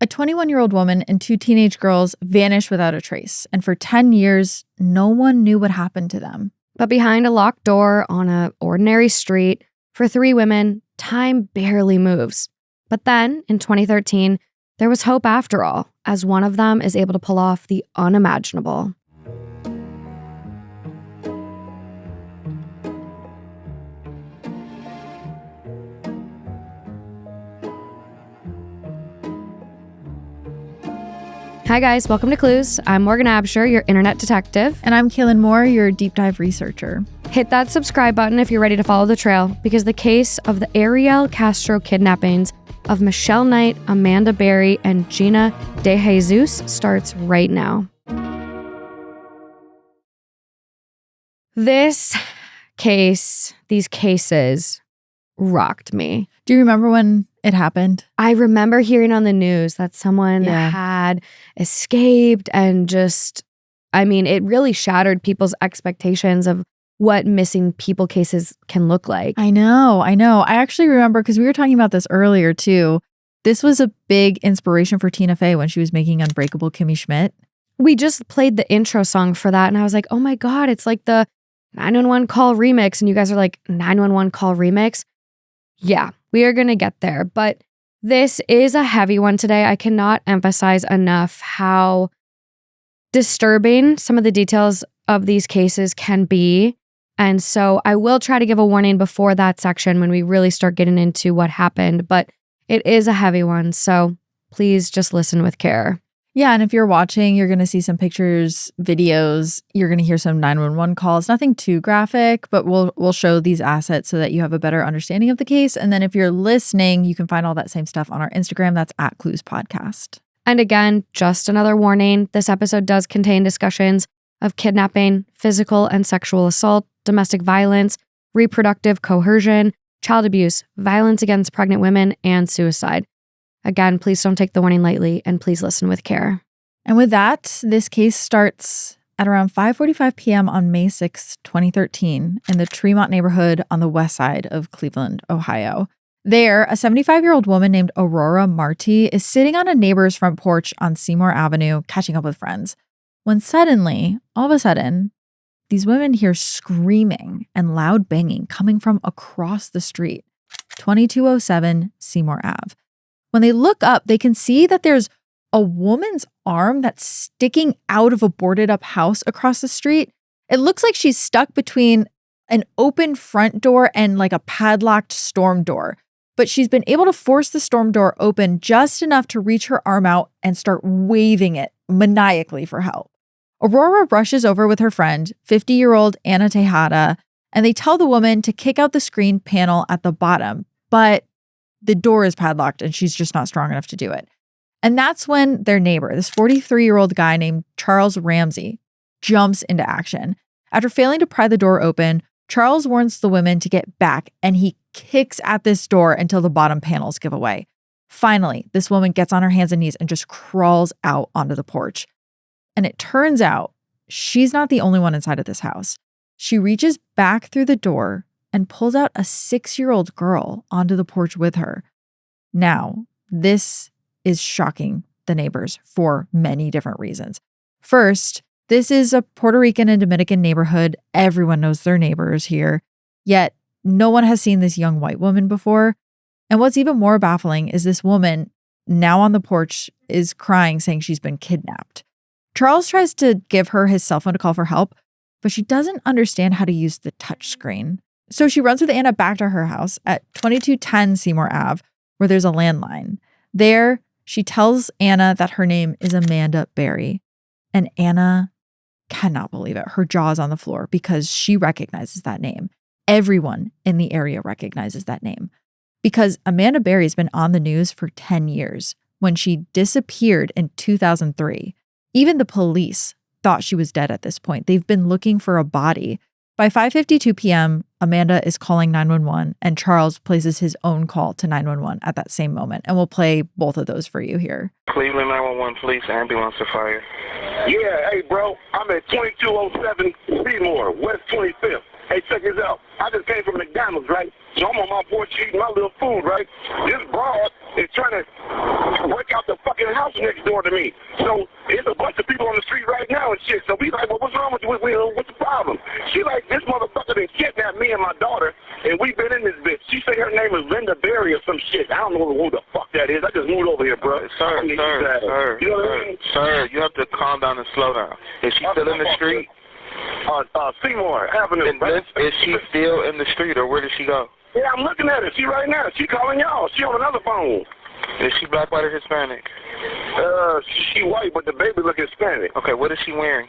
A 21-year-old woman and 2 teenage girls vanished without a trace, and for 10 years, no one knew what happened to them. But behind a locked door on an ordinary street, for 3 women, time barely moves. But then, in 2013, there was hope after all, as one of them is able to pull off the unimaginable. Hi guys, welcome to Clues. I'm Morgan Absher, your internet detective. And I'm Kaelyn Moore, your deep dive researcher. Hit that subscribe button if you're ready to follow the trail, because the case of the Ariel Castro kidnappings of Michelle Knight, Amanda Berry, and Gina DeJesus starts right now. These cases rocked me. Do you remember when it happened? I remember hearing on the news that someone had escaped and it really shattered people's expectations of what missing people cases can look like. I know. I actually remember because we were talking about this earlier too. This was a big inspiration for Tina Fey when she was making Unbreakable Kimmy Schmidt. We just played the intro song for that and I was like, oh my God, it's like the 911 call remix. And you guys are like, 911 call remix? Yeah, we are going to get there. But this is a heavy one today. I cannot emphasize enough how disturbing some of the details of these cases can be. And so I will try to give a warning before that section when we really start getting into what happened. But it is a heavy one. So please just listen with care. Yeah, and if you're watching, you're going to see some pictures, videos. You're going to hear some 911 calls. Nothing too graphic, but we'll show these assets so that you have a better understanding of the case. And then if you're listening, you can find all that same stuff on our Instagram. That's @CluesPodcast. And again, just another warning. This episode does contain discussions of kidnapping, physical and sexual assault, domestic violence, reproductive coercion, child abuse, violence against pregnant women, and suicide. Again, please don't take the warning lightly and please listen with care. And with that, this case starts at around 5:45 p.m. on May 6, 2013, in the Tremont neighborhood on the west side of Cleveland, Ohio. There, a 75-year-old woman named Aurora Marty is sitting on a neighbor's front porch on Seymour Avenue, catching up with friends, when suddenly, all of a sudden, these women hear screaming and loud banging coming from across the street, 2207 Seymour Ave. When they look up, they can see that there's a woman's arm that's sticking out of a boarded up house across the street. It looks like she's stuck between an open front door and like a padlocked storm door. But she's been able to force the storm door open just enough to reach her arm out and start waving it maniacally for help. Aurora rushes over with her friend, 50-year-old Anna Tejada, and they tell the woman to kick out the screen panel at the bottom. But the door is padlocked and she's just not strong enough to do it. And that's when their neighbor, this 43-year-old guy named Charles Ramsey, jumps into action. After failing to pry the door open, Charles warns the women to get back and he kicks at this door until the bottom panels give away. Finally, this woman gets on her hands and knees and just crawls out onto the porch. And it turns out she's not the only one inside of this house. She reaches back through the door and pulls out a 6-year-old girl onto the porch with her. Now, this is shocking the neighbors for many different reasons. First, this is a Puerto Rican and Dominican neighborhood. Everyone knows their neighbors here, yet no one has seen this young white woman before. And what's even more baffling is this woman, now on the porch, is crying, saying she's been kidnapped. Charles tries to give her his cell phone to call for help, but she doesn't understand how to use the touch screen. So she runs with Anna back to her house at 2210 Seymour Ave, where there's a landline. There, she tells Anna that her name is Amanda Berry. And Anna cannot believe it. Her jaw's on the floor because she recognizes that name. Everyone in the area recognizes that name. Because Amanda Berry's been on the news for 10 years when she disappeared in 2003. Even the police thought she was dead at this point. They've been looking for a body. By 5:52 p.m., Amanda is calling 911 and Charles places his own call to 911 at that same moment. And we'll play both of those for you here. Cleveland 911 police, ambulance to fire. Yeah, hey bro, I'm at 2207 Seymour, West 25th. Hey, check this out. I just came from McDonald's, right? So I'm on my porch eating my little food, right? This broad is trying to break out the fucking house. house next door to me. So there's a bunch of people on the street right now and shit. So we like, well, what's wrong with you? What's the problem? She like, this motherfucker done kidnapped me and my daughter, and we've been in this bitch. She say her name is Linda Berry or some shit. I don't know who the fuck that is. I just moved over here, bro. Sir, You know what I mean? Sir, you have to calm down and slow down. Is she still in the street? Seymour Avenue. Is she still in the street, or where did she go? Yeah, I'm looking at her. She right now. She calling y'all. She on another phone. Is she black, white, or Hispanic? She white, but the baby look Hispanic. Okay, what is she wearing?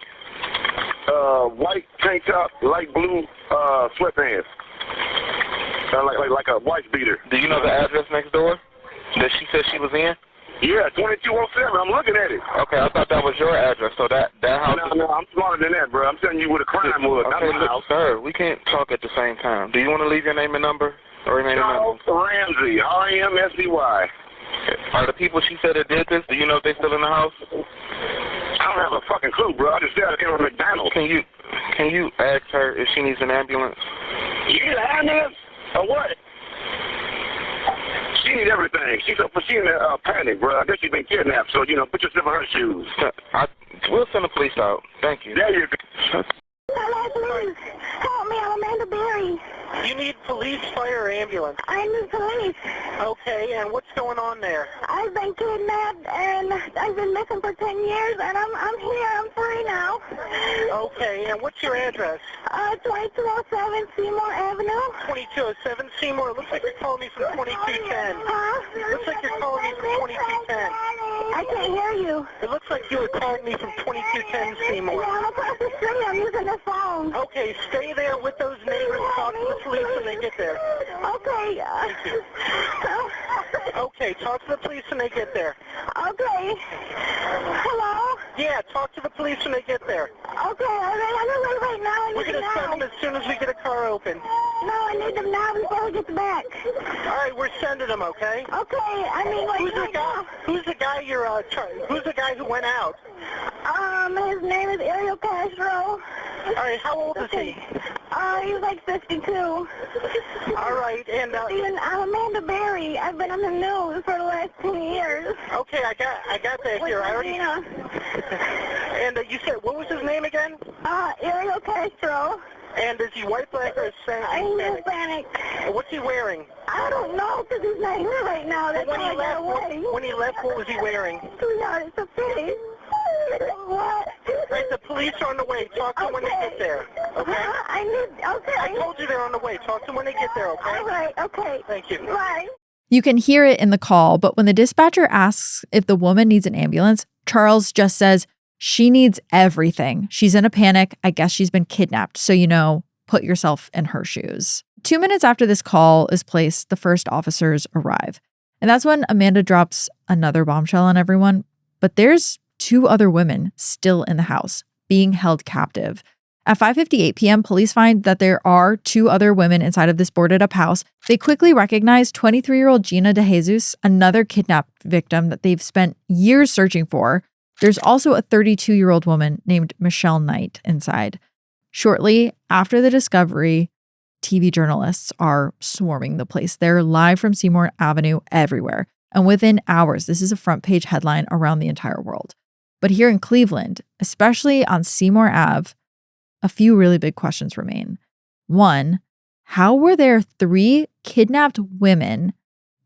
White tank top, light blue sweatpants. Like a wife beater. Do you know the address next door that she said she was in? Yeah, 2207. I'm looking at it. Okay, I thought that was your address. So that house. No, I'm smarter than that, bro. I'm telling you where the crime was. Okay, look, sir, we can't talk at the same time. Do you want to leave your name and number? Or your name and number? Charles Ramsey, R-A-M-S-E-Y. Are the people she said that did this, do you know if they're still in the house? I don't have a fucking clue, bro. I just said I came from McDonald's. Can you ask her if she needs an ambulance? You need an ambulance? Or what? She needs everything. She's in a panic, bro. I guess she's been kidnapped, so, put yourself in her shoes. We'll send the police out. Thank you. There you go. Hello, please. Help me, I'm Amanda Berry. You need police, fire, or ambulance. I need police. Okay, and what's going on there? I've been kidnapped and I've been missing for 10 years and I'm here, I'm free now. Okay, and what's your address? 2207 Seymour Avenue. 2207 Seymour. It looks like you're calling me from 2210. Huh? Looks like you're calling me from 2210. I can't hear you. It looks like you were calling me from 2210 Seymour. Yeah, I'm across the street, I'm using the phone. Okay, stay there with those neighbors. Talk to the police when they get there. Okay. Okay, talk to the police when they get there. Okay. Hello? Yeah, talk to the police when they get there. Okay, I'm right now. I We're need going them to send now. them as soon as we get a car open. No, I need them now before we get back. All right, we're sending them, okay? Okay, I mean, like, Who's the guy who went out? his name is Ariel Castro. All right, how old is he? He's like 52. All right, and Even I'm Amanda Berry. I've been on the news for the last 10 years. okay, I got that here. I already. And you said, what was his name again? Ariel Castro. And is he white, black, or He's Hispanic? Hispanic. What's he wearing? I don't know because he's not here right now. That's When why he I got away. left, when he left, what was he wearing? Sweetheart, it's a pity. What? Right, the police are on the way. Talk to them when they get there. Okay? I told you they're on the way. Talk to them when they get there. Okay? All right, okay. Thank you. Bye. You can hear it in the call, but when the dispatcher asks if the woman needs an ambulance, Charles just says, she needs everything. She's in a panic. I guess she's been kidnapped. So, put yourself in her shoes. 2 minutes after this call is placed, the first officers arrive. And that's when Amanda drops another bombshell on everyone. But there's 2 other women still in the house, being held captive. At 5:58 p.m., police find that there are 2 other women inside of this boarded up house. They quickly recognize 23-year-old Gina DeJesus, another kidnapped victim that they've spent years searching for. There's also a 32-year-old woman named Michelle Knight inside. Shortly after the discovery, TV journalists are swarming the place. They're live from Seymour Avenue everywhere. And within hours, this is a front page headline around the entire world. But here in Cleveland, especially on Seymour Ave, a few really big questions remain. 1, how were there 3 kidnapped women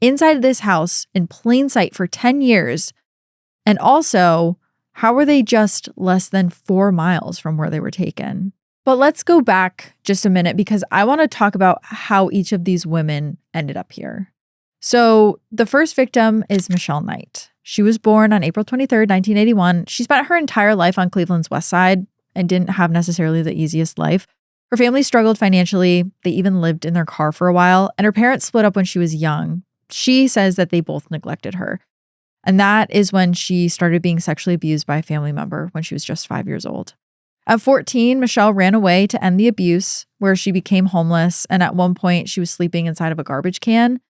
inside this house in plain sight for 10 years? And also, how were they just less than 4 miles from where they were taken? But let's go back just a minute because I want to talk about how each of these women ended up here. So the first victim is Michelle Knight. She was born on April 23rd, 1981. She spent her entire life on Cleveland's West Side and didn't have necessarily the easiest life. Her family struggled financially. They even lived in their car for a while, and her parents split up when she was young. She says that they both neglected her. And that is when she started being sexually abused by a family member when she was just 5 years old. At 14, Michelle ran away to end the abuse, where she became homeless. And at one point, she was sleeping inside of a garbage can.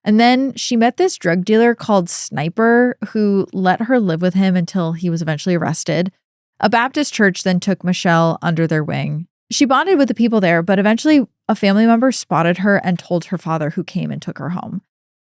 And then she met this drug dealer called Sniper, who let her live with him until he was eventually arrested. A Baptist church then took Michelle under their wing. She bonded with the people there, but eventually a family member spotted her and told her father, who came and took her home.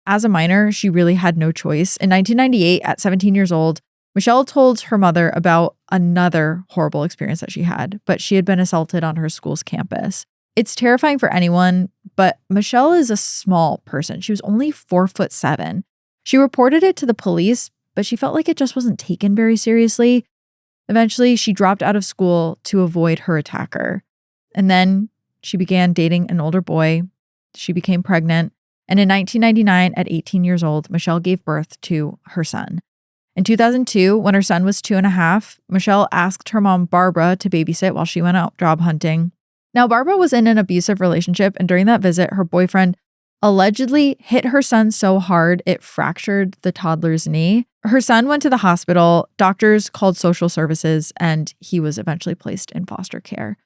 As a minor, she really had no choice. In 1998, at 17 years old, Michelle told her mother about another horrible experience that she had, but she had been assaulted on her school's campus. It's terrifying for anyone, but Michelle is a small person. She was only 4'7". She reported it to the police, but she felt like it just wasn't taken very seriously. Eventually, she dropped out of school to avoid her attacker. And then she began dating an older boy. She became pregnant. And in 1999, at 18 years old, Michelle gave birth to her son. In 2002, when her son was 2.5, Michelle asked her mom, Barbara, to babysit while she went out job hunting. Now, Barbara was in an abusive relationship, and during that visit, her boyfriend allegedly hit her son so hard it fractured the toddler's knee. Her son went to the hospital, doctors called social services, and he was eventually placed in foster care.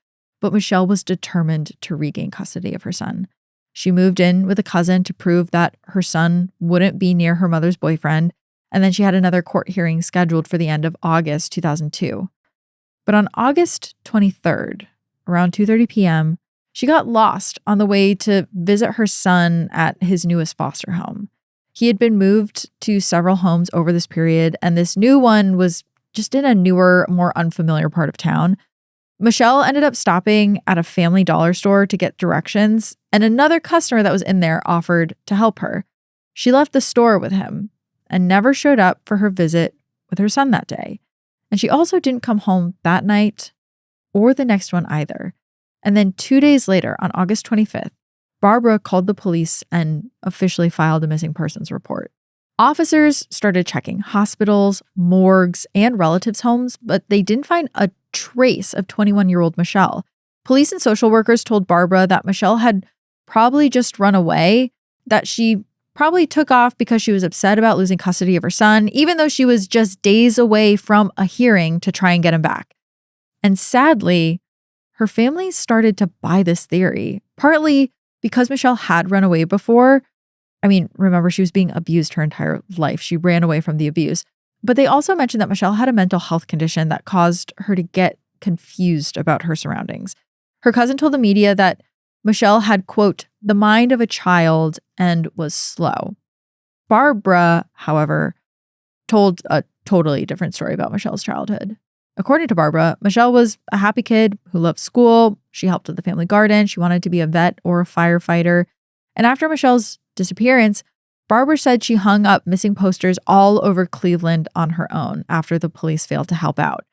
But Michelle was determined to regain custody of her son. She moved in with a cousin to prove that her son wouldn't be near her mother's boyfriend, and then she had another court hearing scheduled for the end of August 2002. But on August 23rd, around 2:30 p.m., she got lost on the way to visit her son at his newest foster home. He had been moved to several homes over this period, and this new one was just in a newer, more unfamiliar part of town. Michelle ended up stopping at a Family Dollar store to get directions, and another customer that was in there offered to help her. She left the store with him and never showed up for her visit with her son that day. And she also didn't come home that night or the next one either. And then 2 days later, on August 25th, Barbara called the police and officially filed a missing persons report. Officers started checking hospitals, morgues, and relatives' homes, but they didn't find a trace of 21-year-old Michelle. Police and social workers told Barbara that Michelle had probably just run away, that she probably took off because she was upset about losing custody of her son, even though she was just days away from a hearing to try and get him back. And sadly, her family started to buy this theory, partly because Michelle had run away before. I mean, remember, she was being abused her entire life. She ran away from the abuse. But they also mentioned that Michelle had a mental health condition that caused her to get confused about her surroundings. Her cousin told the media that Michelle had, quote, the mind of a child and was slow. Barbara, however, told a totally different story about Michelle's childhood. According to Barbara, Michelle was a happy kid who loved school. She helped with the family garden. She wanted to be a vet or a firefighter. And after Michelle's disappearance, Barbara said she hung up missing posters all over Cleveland on her own after the police failed to help out.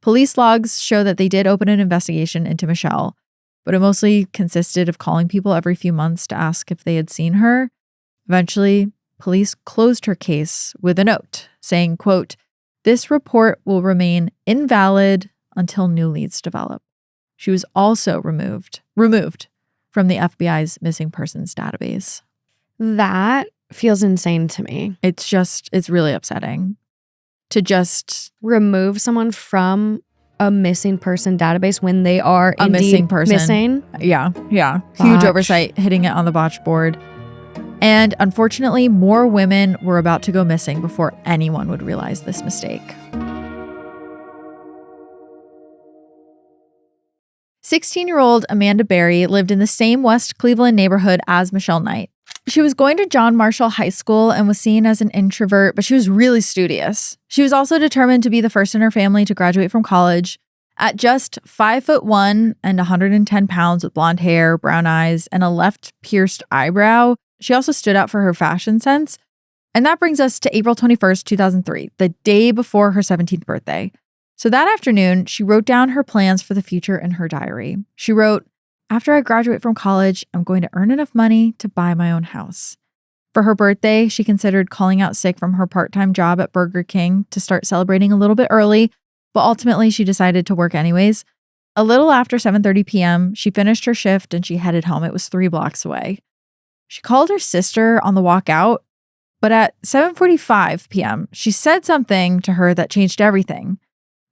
Police logs show that they did open an investigation into Michelle, but it mostly consisted of calling people every few months to ask if they had seen her. Eventually, police closed her case with a note saying, quote, this report will remain invalid until new leads develop. She was also removed from the FBI's missing persons database. That feels insane to me. It's really upsetting to just remove someone from a missing person database when they are a missing person. Missing. Yeah. Botch. Huge oversight, hitting it on the botch board. And unfortunately, more women were about to go missing before anyone would realize this mistake. 16-year-old Amanda Berry lived in the same West Cleveland neighborhood as Michelle Knight. She was going to John Marshall High School and was seen as an introvert, but she was really studious. She was also determined to be the first in her family to graduate from college. At just 5'1" and 110 pounds with blonde hair, brown eyes, and a left pierced eyebrow, she also stood out for her fashion sense. And that brings us to April 21st, 2003, the day before her 17th birthday. So that afternoon, she wrote down her plans for the future in her diary. She wrote, after I graduate from college, I'm going to earn enough money to buy my own house. For her birthday, she considered calling out sick from her part-time job at Burger King to start celebrating a little bit early, but ultimately she decided to work anyways. A little after 7:30 p.m., she finished her shift and she headed home. It was 3 blocks away. She called her sister on the walk out, but at 7:45 p.m., she said something to her that changed everything.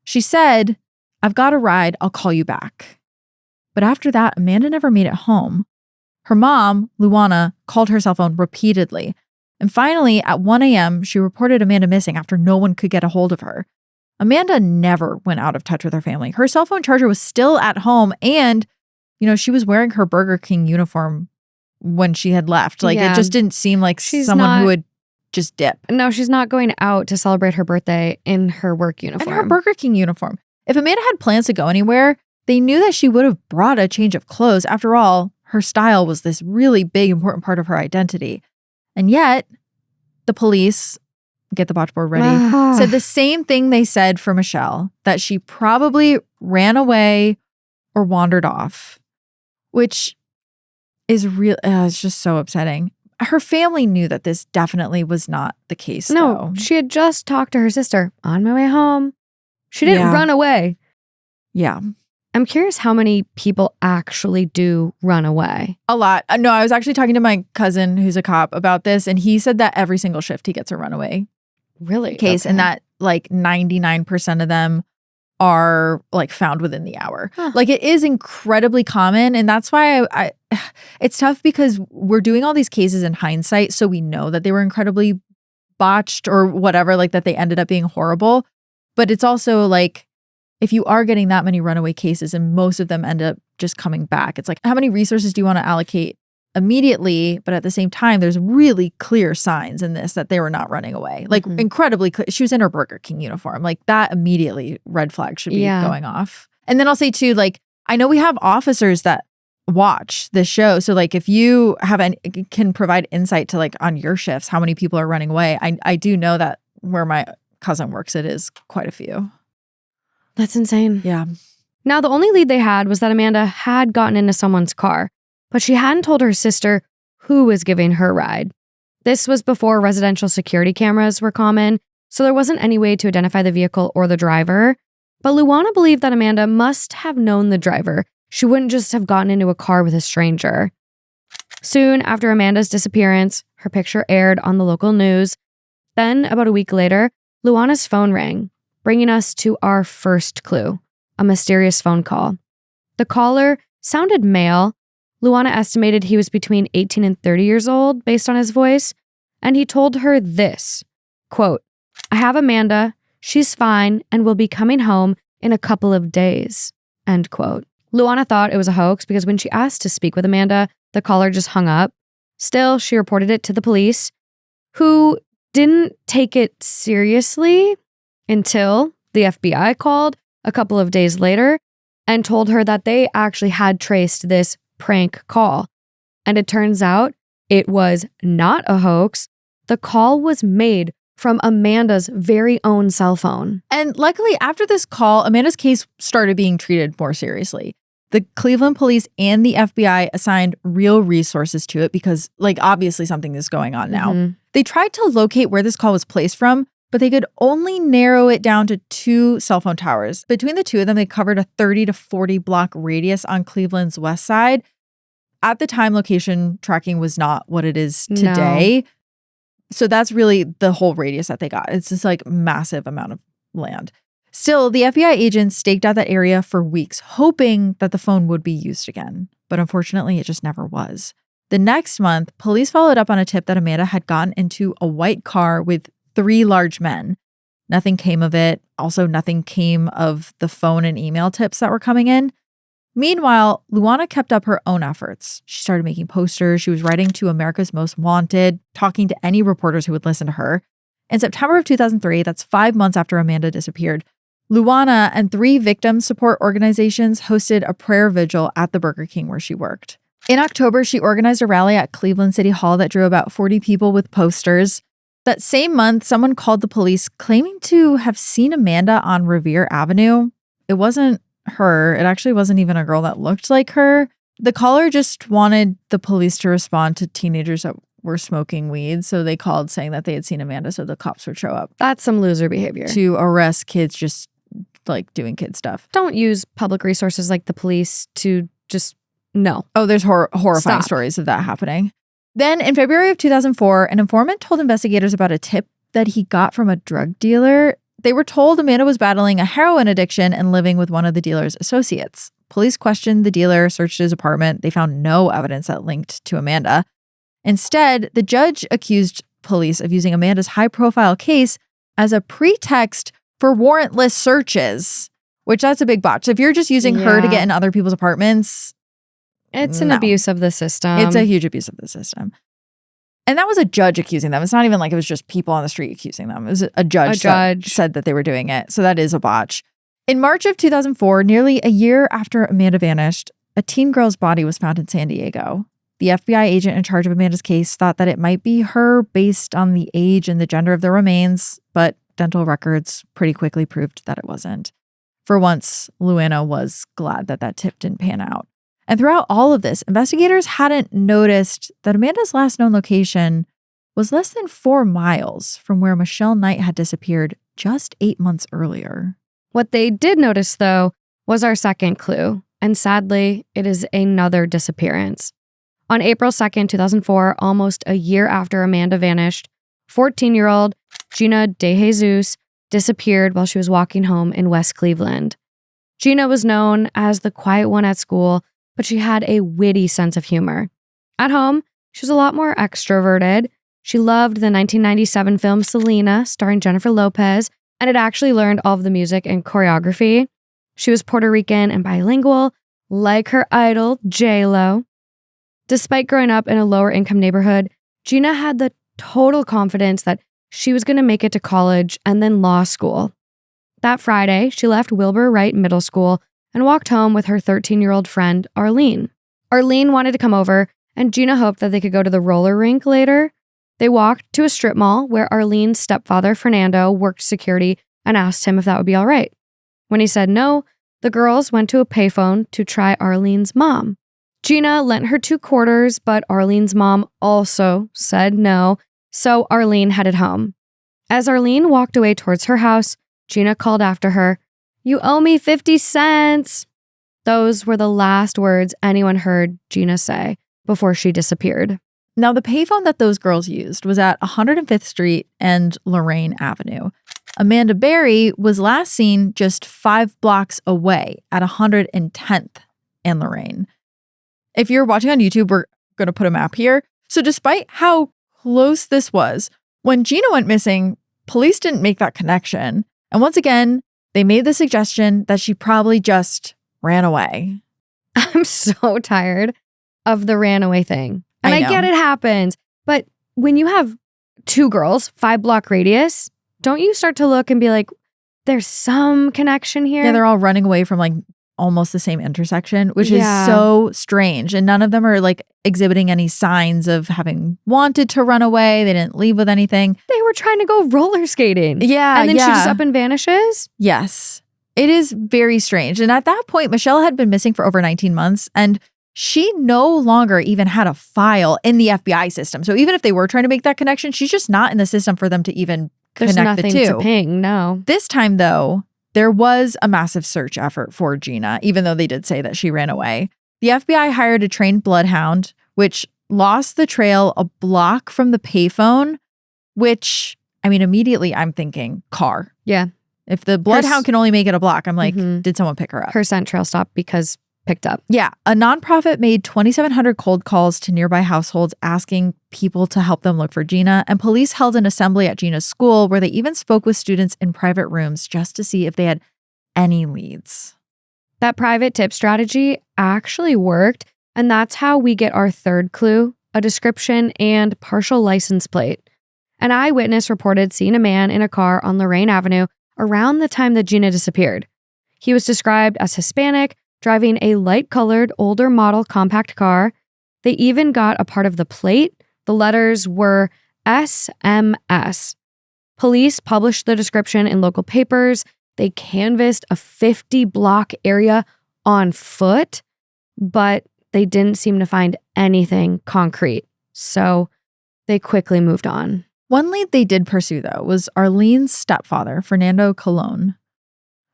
She said, I've got a ride, I'll call you back. But after that, Amanda never made it home. Her mom, Luana, called her cell phone repeatedly. And finally, at 1 a.m., she reported Amanda missing after no one could get a hold of her. Amanda never went out of touch with her family. Her cell phone charger was still at home and, she was wearing her Burger King uniform when she had left. It just didn't seem like someone who would just dip. No, she's not going out to celebrate her birthday in her work uniform. In her Burger King uniform. If Amanda had plans to go anywhere, they knew that she would have brought a change of clothes. After all, her style was this really big, important part of her identity. And yet, the police, get the botch board ready, said the same thing they said for Michelle, that she probably ran away or wandered off, which is real. It's just so upsetting. Her family knew that this definitely was not the case, No, though. she had just talked to her sister on my way home. She didn't run away. Yeah. I'm curious how many people actually do run away. A lot. No, I was actually talking to my cousin who's a cop about this, and he said that every single shift he gets a runaway Really? case, Okay. and that like 99% of them are like found within the hour. Huh. Like it is incredibly common, and that's why I it's tough because we're doing all these cases in hindsight, so we know that they were incredibly botched or whatever, like that they ended up being horrible. But it's also like, if you are getting that many runaway cases and most of them end up just coming back, it's like, how many resources do you want to allocate immediately? But at the same time, there's really clear signs in this that they were not running away. Like incredibly clear. She was in her Burger King uniform. Like that immediately red flag should be going off. And then I'll say too, like, I know we have officers that watch this show. So like if you have can provide insight to like on your shifts, how many people are running away. I do know that where my cousin works, it is quite a few. That's insane. Yeah. Now, the only lead they had was that Amanda had gotten into someone's car, but she hadn't told her sister who was giving her a ride. This was before residential security cameras were common, so there wasn't any way to identify the vehicle or the driver. But Luana believed that Amanda must have known the driver. She wouldn't just have gotten into a car with a stranger. Soon after Amanda's disappearance, her picture aired on the local news. Then, about a week later, Luana's phone rang, bringing us to our first clue, a mysterious phone call. The caller sounded male. Luana estimated he was between 18 and 30 years old based on his voice, and he told her this, quote, "I have Amanda, she's fine, and will be coming home in a couple of days," end quote. Luana thought it was a hoax because when she asked to speak with Amanda, the caller just hung up. Still, she reported it to the police, who didn't take it seriously until the FBI called a couple of days later and told her that they actually had traced this prank call. And it turns out it was not a hoax. The call was made from Amanda's very own cell phone. And luckily, after this call, Amanda's case started being treated more seriously. The Cleveland police and the FBI assigned real resources to it because, like, obviously something is going on now. They tried to locate where this call was placed from, but they could only narrow it down to 2 cell phone towers. Between the two of them, they covered a 30 to 40 block radius on Cleveland's west side. At the time, location tracking was not what it is today. No. So that's really the whole radius that they got. It's this like massive amount of land. Still, the FBI agents staked out that area for weeks, hoping that the phone would be used again. But unfortunately, it just never was. The next month, police followed up on a tip that Amanda had gotten into a white car with 3 large men. Nothing came of it. Also, nothing came of the phone and email tips that were coming in. Meanwhile, Luana kept up her own efforts. She started making posters. She was writing to America's Most Wanted, talking to any reporters who would listen to her. In September of 2003, that's 5 months after Amanda disappeared, Luana and 3 victim support organizations hosted a prayer vigil at the Burger King where she worked. In October, she organized a rally at Cleveland City Hall that drew about 40 people with posters. That same month, someone called the police claiming to have seen Amanda on Revere Avenue. It wasn't her. It actually wasn't even a girl that looked like her. The caller just wanted the police to respond to teenagers that were smoking weed. So they called saying that they had seen Amanda so the cops would show up. That's some loser behavior. To arrest kids just like doing kid stuff. Don't use public resources like the police to just, no. Oh, there's horrifying stories of that happening. Then in February of 2004, an informant told investigators about a tip that he got from a drug dealer. They were told Amanda was battling a heroin addiction and living with one of the dealer's associates. Police questioned the dealer, searched his apartment. They found no evidence that linked to Amanda. Instead, the judge accused police of using Amanda's high-profile case as a pretext for warrantless searches, which that's a big botch. If you're just using her to get in other people's apartments, it's an abuse of the system. It's a huge abuse of the system. And that was a judge accusing them. It's not even like it was just people on the street accusing them. It was a judge that said that they were doing it. So that is a botch. In March of 2004, nearly a year after Amanda vanished, a teen girl's body was found in San Diego. The FBI agent in charge of Amanda's case thought that it might be her based on the age and the gender of the remains, but dental records pretty quickly proved that it wasn't. For once, Luana was glad that that tip didn't pan out. And throughout all of this, investigators hadn't noticed that Amanda's last known location was less than 4 miles from where Michelle Knight had disappeared just 8 months earlier. What they did notice, though, was our second clue. And sadly, it is another disappearance. On April 2nd, 2004, almost a year after Amanda vanished, 14-year-old Gina DeJesus disappeared while she was walking home in West Cleveland. Gina was known as the quiet one at school, but she had a witty sense of humor. At home, she was a lot more extroverted. She loved the 1997 film Selena, starring Jennifer Lopez, and had actually learned all of the music and choreography. She was Puerto Rican and bilingual, like her idol, J-Lo. Despite growing up in a lower-income neighborhood, Gina had the total confidence that she was going to make it to college and then law school. That Friday, she left Wilbur Wright Middle School and walked home with her 13-year-old friend, Arlene. Arlene wanted to come over, and Gina hoped that they could go to the roller rink later. They walked to a strip mall where Arlene's stepfather, Fernando, worked security and asked him if that would be all right. When he said no, the girls went to a payphone to try Arlene's mom. Gina lent her $2, but Arlene's mom also said no, so Arlene headed home. As Arlene walked away towards her house, Gina called after her, "You owe me 50 cents." Those were the last words anyone heard Gina say before she disappeared. Now, the payphone that those girls used was at 105th Street and Lorraine Avenue. Amanda Berry was last seen just 5 blocks away at 110th and Lorraine. If you're watching on YouTube, we're going to put a map here. So despite how close this was, when Gina went missing, police didn't make that connection. And once again, they made the suggestion that she probably just ran away. I'm so tired of the ran away thing. And I get it happens. But when you have 2 girls, 5-block radius, don't you start to look and be like, there's some connection here? Yeah, they're all running away from like almost the same intersection, which is so strange. And none of them are like exhibiting any signs of having wanted to run away. They didn't leave with anything. They were trying to go roller skating. Yeah. And then she just up and vanishes? Yes. It is very strange. And at that point, Michelle had been missing for over 19 months and she no longer even had a file in the FBI system. So even if they were trying to make that connection, she's just not in the system for them to even connect the two. There's nothing to ping, no. This time, though, there was a massive search effort for Gina, even though they did say that she ran away. The FBI hired a trained bloodhound, which lost the trail a block from the payphone, which, I mean, immediately I'm thinking car. Yeah. If the bloodhound can only make it a block, I'm like, did someone pick her up? Her scent trail stopped because picked up. Yeah. A nonprofit made 2,700 cold calls to nearby households asking people to help them look for Gina. And police held an assembly at Gina's school where they even spoke with students in private rooms just to see if they had any leads. That private tip strategy actually worked. And that's how we get our third clue, a description and partial license plate. An eyewitness reported seeing a man in a car on Lorraine Avenue around the time that Gina disappeared. He was described as Hispanic, driving a light-colored, older model compact car. They even got a part of the plate. The letters were SMS. Police published the description in local papers. They canvassed a 50-block area on foot, but they didn't seem to find anything concrete. So they quickly moved on. One lead they did pursue, though, was Arlene's stepfather, Fernando Kaelyn.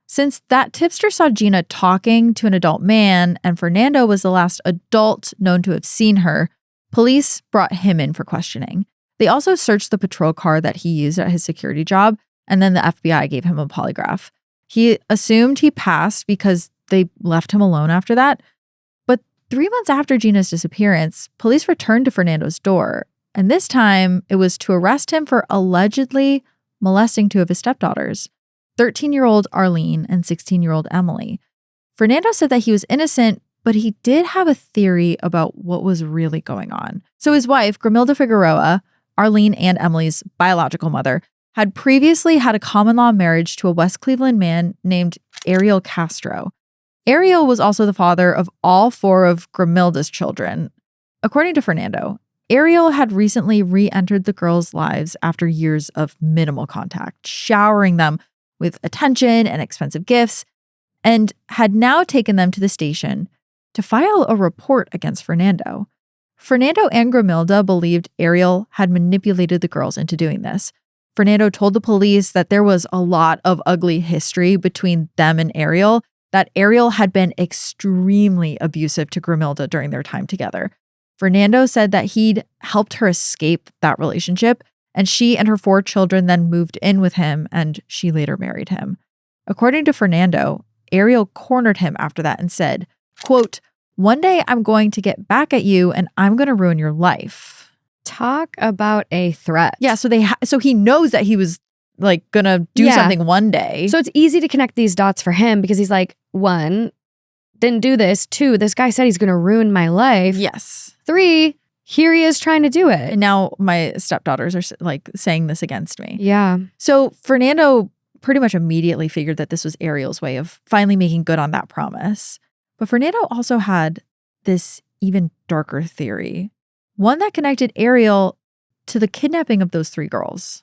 Since that tipster saw Gina talking to an adult man and Fernando was the last adult known to have seen her, police brought him in for questioning. They also searched the patrol car that he used at his security job, and then the FBI gave him a polygraph. He assumed he passed because they left him alone after that. But 3 months after Gina's disappearance, police returned to Fernando's door, and this time it was to arrest him for allegedly molesting 2 of his stepdaughters. 13-year-old Arlene and 16-year-old Emily. Fernando said that he was innocent but he did have a theory about what was really going on. So his wife, Grimilda Figueroa, Arlene and Emily's biological mother, had previously had a common law marriage to a West Cleveland man named Ariel Castro. Ariel was also the father of all 4 of Grimilda's children. According to Fernando, Ariel had recently re-entered the girls' lives after years of minimal contact, showering them with attention and expensive gifts, and had now taken them to the station to file a report against Fernando. Fernando and Grimilda believed Ariel had manipulated the girls into doing this. Fernando told the police that there was a lot of ugly history between them and Ariel, that Ariel had been extremely abusive to Grimilda during their time together. Fernando said that he'd helped her escape that relationship, and she and her 4 children then moved in with him, and she later married him. According to Fernando, Ariel cornered him after that and said, quote, "One day I'm going to get back at you and I'm going to ruin your life." Talk about a threat. Yeah, so he knows that he was like going to do something one day. So it's easy to connect these dots for him because he's like, 1, didn't do this. 2, this guy said he's going to ruin my life. Yes. 3, here he is trying to do it. And now my stepdaughters are like saying this against me. Yeah. So Fernando pretty much immediately figured that this was Ariel's way of finally making good on that promise. But Fernando also had this even darker theory, one that connected Ariel to the kidnapping of those 3 girls.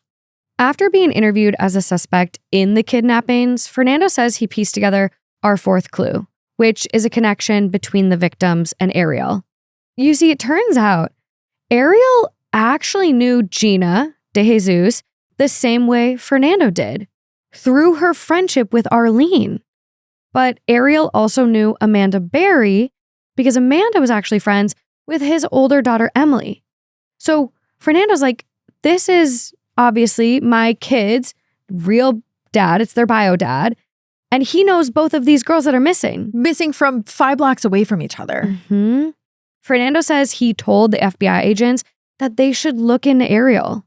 After being interviewed as a suspect in the kidnappings, Fernando says he pieced together our 4th clue, which is a connection between the victims and Ariel. You see, it turns out Ariel actually knew Gina DeJesus the same way Fernando did, through her friendship with Arlene. But Ariel also knew Amanda Berry because Amanda was actually friends with his older daughter, Emily. So Fernando's like, this is obviously my kid's real dad. It's their bio dad. And he knows both of these girls that are missing. Missing from 5 blocks away from each other. Mm-hmm. Fernando says he told the FBI agents that they should look into Ariel.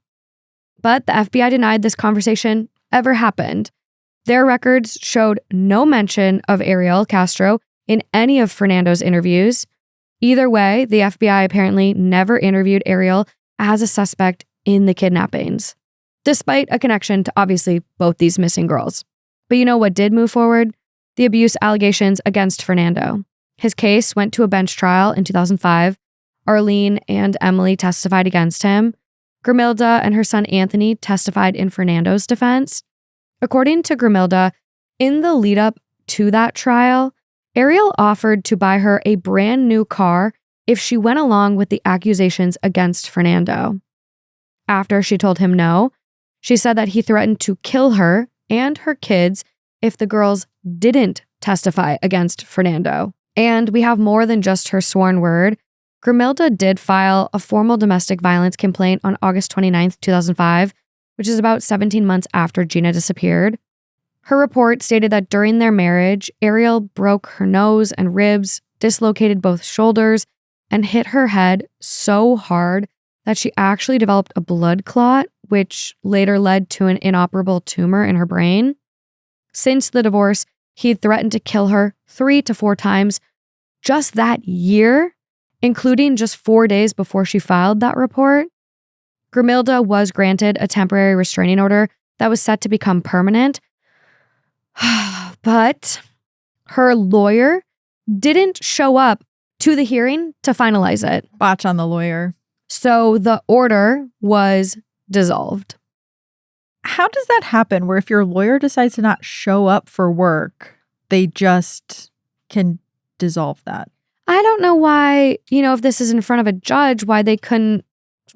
But the FBI denied this conversation ever happened. Their records showed no mention of Ariel Castro in any of Fernando's interviews. Either way, the FBI apparently never interviewed Ariel as a suspect in the kidnappings, despite a connection to obviously both these missing girls. But you know what did move forward? The abuse allegations against Fernando. His case went to a bench trial in 2005. Arlene and Emily testified against him. Grimilda and her son Anthony testified in Fernando's defense. According to Grimilda, in the lead up to that trial, Ariel offered to buy her a brand new car if she went along with the accusations against Fernando. After she told him no, she said that he threatened to kill her and her kids if the girls didn't testify against Fernando. And we have more than just her sworn word. Grimilda did file a formal domestic violence complaint on August 29th, 2005, which is about 17 months after Gina disappeared. Her report stated that during their marriage, Ariel broke her nose and ribs, dislocated both shoulders, and hit her head so hard that she actually developed a blood clot, which later led to an inoperable tumor in her brain. Since the divorce, he threatened to kill her 3 to 4 times just that year, including just 4 days before she filed that report. Grimilda was granted a temporary restraining order that was set to become permanent. But her lawyer didn't show up to the hearing to finalize it. Botch on the lawyer. So the order was dissolved. How does that happen where if your lawyer decides to not show up for work, they just can dissolve that? I don't know why, if this is in front of a judge, why they couldn't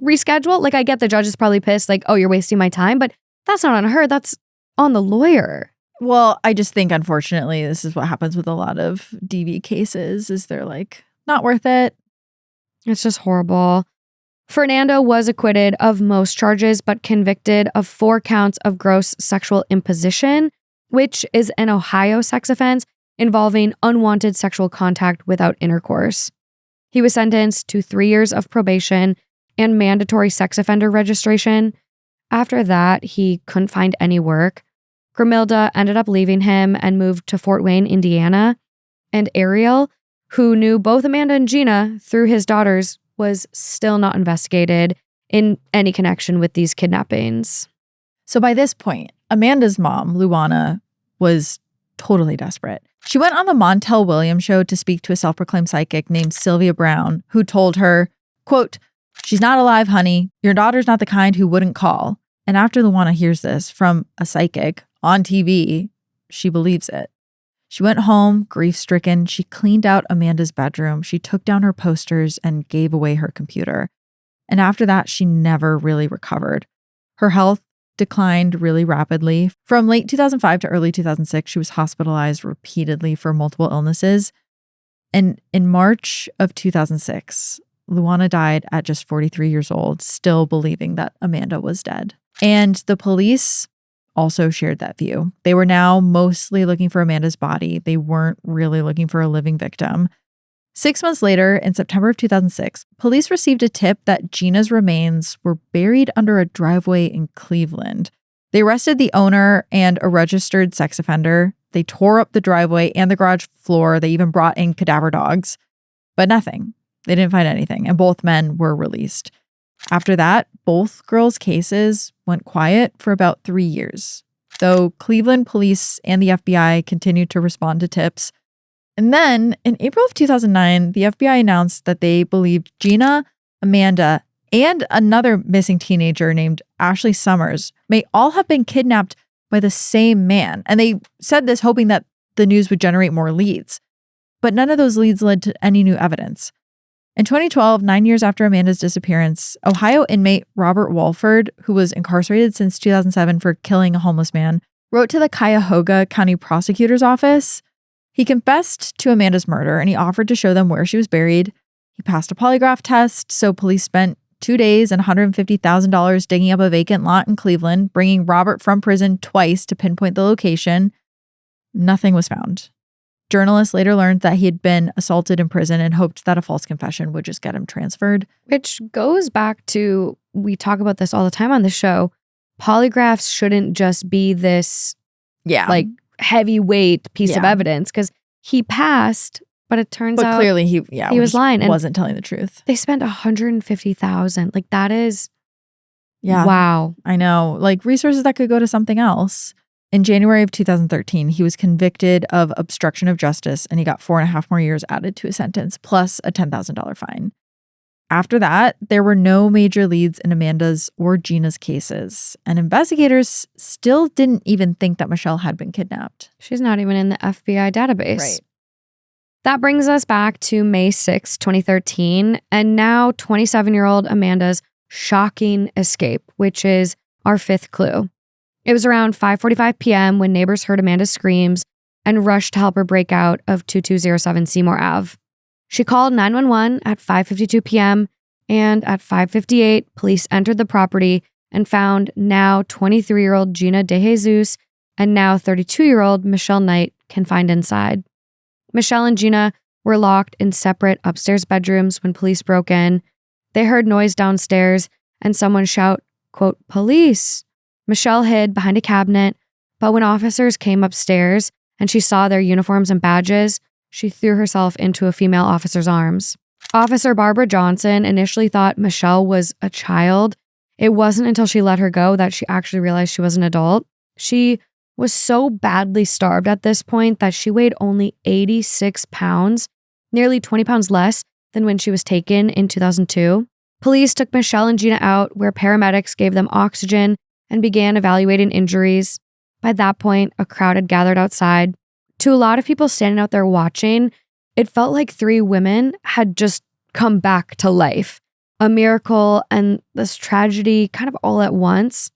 reschedule. Like, I get the judge is probably pissed, like, oh, you're wasting my time, but that's not on her. That's on the lawyer. Well, I just think, unfortunately, this is what happens with a lot of DV cases is they're like, not worth it. It's just horrible. Fernando was acquitted of most charges, but convicted of 4 counts of gross sexual imposition, which is an Ohio sex offense involving unwanted sexual contact without intercourse. He was sentenced to 3 years of probation and mandatory sex offender registration. After that, he couldn't find any work. Grimilda ended up leaving him and moved to Fort Wayne, Indiana. And Ariel who knew both Amanda and Gina through his daughters, was still not investigated in any connection with these kidnappings. So by this point, Amanda's mom, Luana, was totally desperate. She went on the Montel Williams show to speak to a self-proclaimed psychic named Sylvia Brown, who told her, quote, "She's not alive, honey. Your daughter's not the kind who wouldn't call." And after Luana hears this from a psychic on TV, she believes it. She went home, grief-stricken. She cleaned out Amanda's bedroom. She took down her posters and gave away her computer. And after that, she never really recovered. Her health declined really rapidly. From late 2005 to early 2006, she was hospitalized repeatedly for multiple illnesses. And in March of 2006, Luana died at just 43 years old, still believing that Amanda was dead. And the police also shared that view. They were now mostly looking for Amanda's body. They weren't really looking for a living victim. 6 months later, in September of 2006, police received a tip that Gina's remains were buried under a driveway in Cleveland. They arrested the owner and a registered sex offender. They tore up the driveway and the garage floor. They even brought in cadaver dogs. But nothing. They didn't find anything, and both men were released. After that, both girls' cases went quiet for about 3 years, though Cleveland police and the FBI continued to respond to tips. And then, in April of 2009, the FBI announced that they believed Gina, Amanda, and another missing teenager named Ashley Summers may all have been kidnapped by the same man. And they said this hoping that the news would generate more leads. But none of those leads led to any new evidence. In 2012, 9 years after Amanda's disappearance, Ohio inmate Robert Walford, who was incarcerated since 2007 for killing a homeless man, wrote to the Cuyahoga County Prosecutor's Office. He confessed to Amanda's murder and he offered to show them where she was buried. He passed a polygraph test, so police spent 2 days and $150,000 digging up a vacant lot in Cleveland, bringing Robert from prison twice to pinpoint the location. Nothing was found. Journalists later learned that he had been assaulted in prison and hoped that a false confession would just get him transferred. Which goes back to, we talk about this all the time on the show, polygraphs shouldn't just be this like heavyweight piece of evidence, because he passed, but it turns out clearly he was lying and wasn't telling the truth. They spent $150,000. Like, that is wow. I know, like resources that could go to something else. In January of 2013, he was convicted of obstruction of justice and he got 4.5 more years added to his sentence, plus a $10,000 fine. After that, there were no major leads in Amanda's or Gina's cases, and investigators still didn't even think that Michelle had been kidnapped. She's not even in the FBI database. Right. That brings us back to May 6, 2013, and now 27-year-old Amanda's shocking escape, which is our fifth clue. It was around 5:45 p.m. when neighbors heard Amanda's screams and rushed to help her break out of 2207 Seymour Ave. She called 911 at 5:52 p.m. and at 5:58, police entered the property and found now 23-year-old Gina DeJesus and now 32-year-old Michelle Knight confined inside. Michelle and Gina were locked in separate upstairs bedrooms when police broke in. They heard noise downstairs and someone shout, quote, "Police." Michelle hid behind a cabinet, but when officers came upstairs and she saw their uniforms and badges, she threw herself into a female officer's arms. Officer Barbara Johnson initially thought Michelle was a child. It wasn't until she let her go that she actually realized she was an adult. She was so badly starved at this point that she weighed only 86 pounds, nearly 20 pounds less than when she was taken in 2002. Police took Michelle and Gina out, where paramedics gave them oxygen and began evaluating injuries. By that point, a crowd had gathered outside. To a lot of people standing out there watching, it felt like 3 women had just come back to life. A miracle and this tragedy kind of all at once.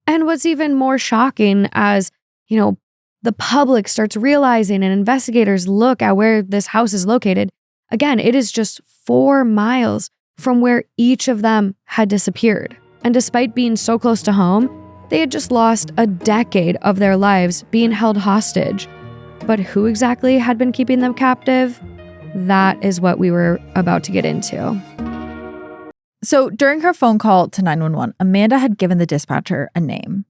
And what's even more shocking, as, you know, the public starts realizing and investigators look at where this house is located, again, it is just 4 miles from where each of them had disappeared. And despite being so close to home, they had just lost a decade of their lives being held hostage. But who exactly had been keeping them captive? That is what we were about to get into. So during her phone call to 911, Amanda had given the dispatcher a name,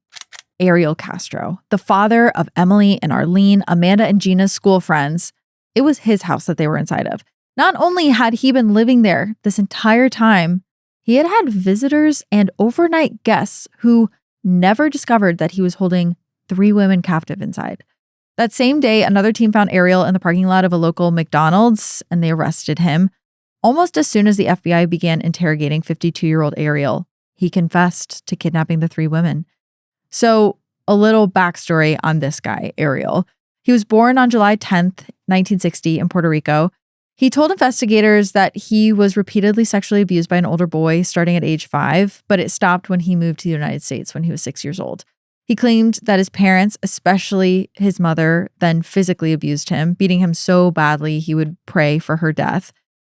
Ariel Castro, the father of Emily and Arlene, Amanda and Gina's school friends. It was his house that they were inside of. Not only had he been living there this entire time, he had had visitors and overnight guests who never discovered that he was holding 3 women captive inside. That same day, another team found Ariel in the parking lot of a local McDonald's, and they arrested him. Almost as soon as the FBI began interrogating 52-year-old Ariel, he confessed to kidnapping the 3 women. So, a little backstory on this guy, Ariel. He was born on July 10th, 1960 in Puerto Rico. He told investigators that he was repeatedly sexually abused by an older boy starting at age 5, but it stopped when he moved to the United States when he was 6 years old. He claimed that his parents, especially his mother, then physically abused him, beating him so badly he would pray for her death.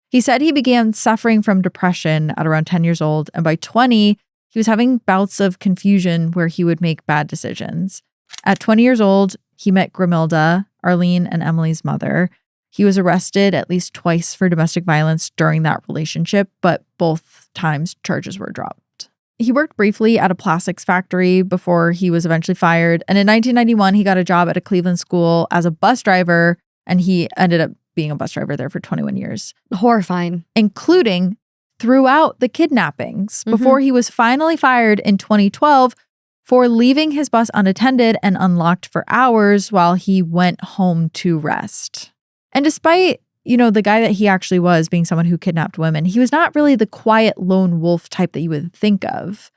He said he began suffering from depression at around 10 years old, and by 20, he was having bouts of confusion where he would make bad decisions. At 20 years old, he met Grimilda, Arlene and Emily's mother. He was arrested at least twice for domestic violence during that relationship, but both times charges were dropped. He worked briefly at a plastics factory before he was eventually fired. And in 1991, he got a job at a Cleveland school as a bus driver, and he ended up being a bus driver there for 21 years. Horrifying. Including throughout the kidnappings, before he was finally fired in 2012 for leaving his bus unattended and unlocked for hours while he went home to rest. And despite, the guy that he actually was being someone who kidnapped women, he was not really the quiet lone wolf type that you would think of.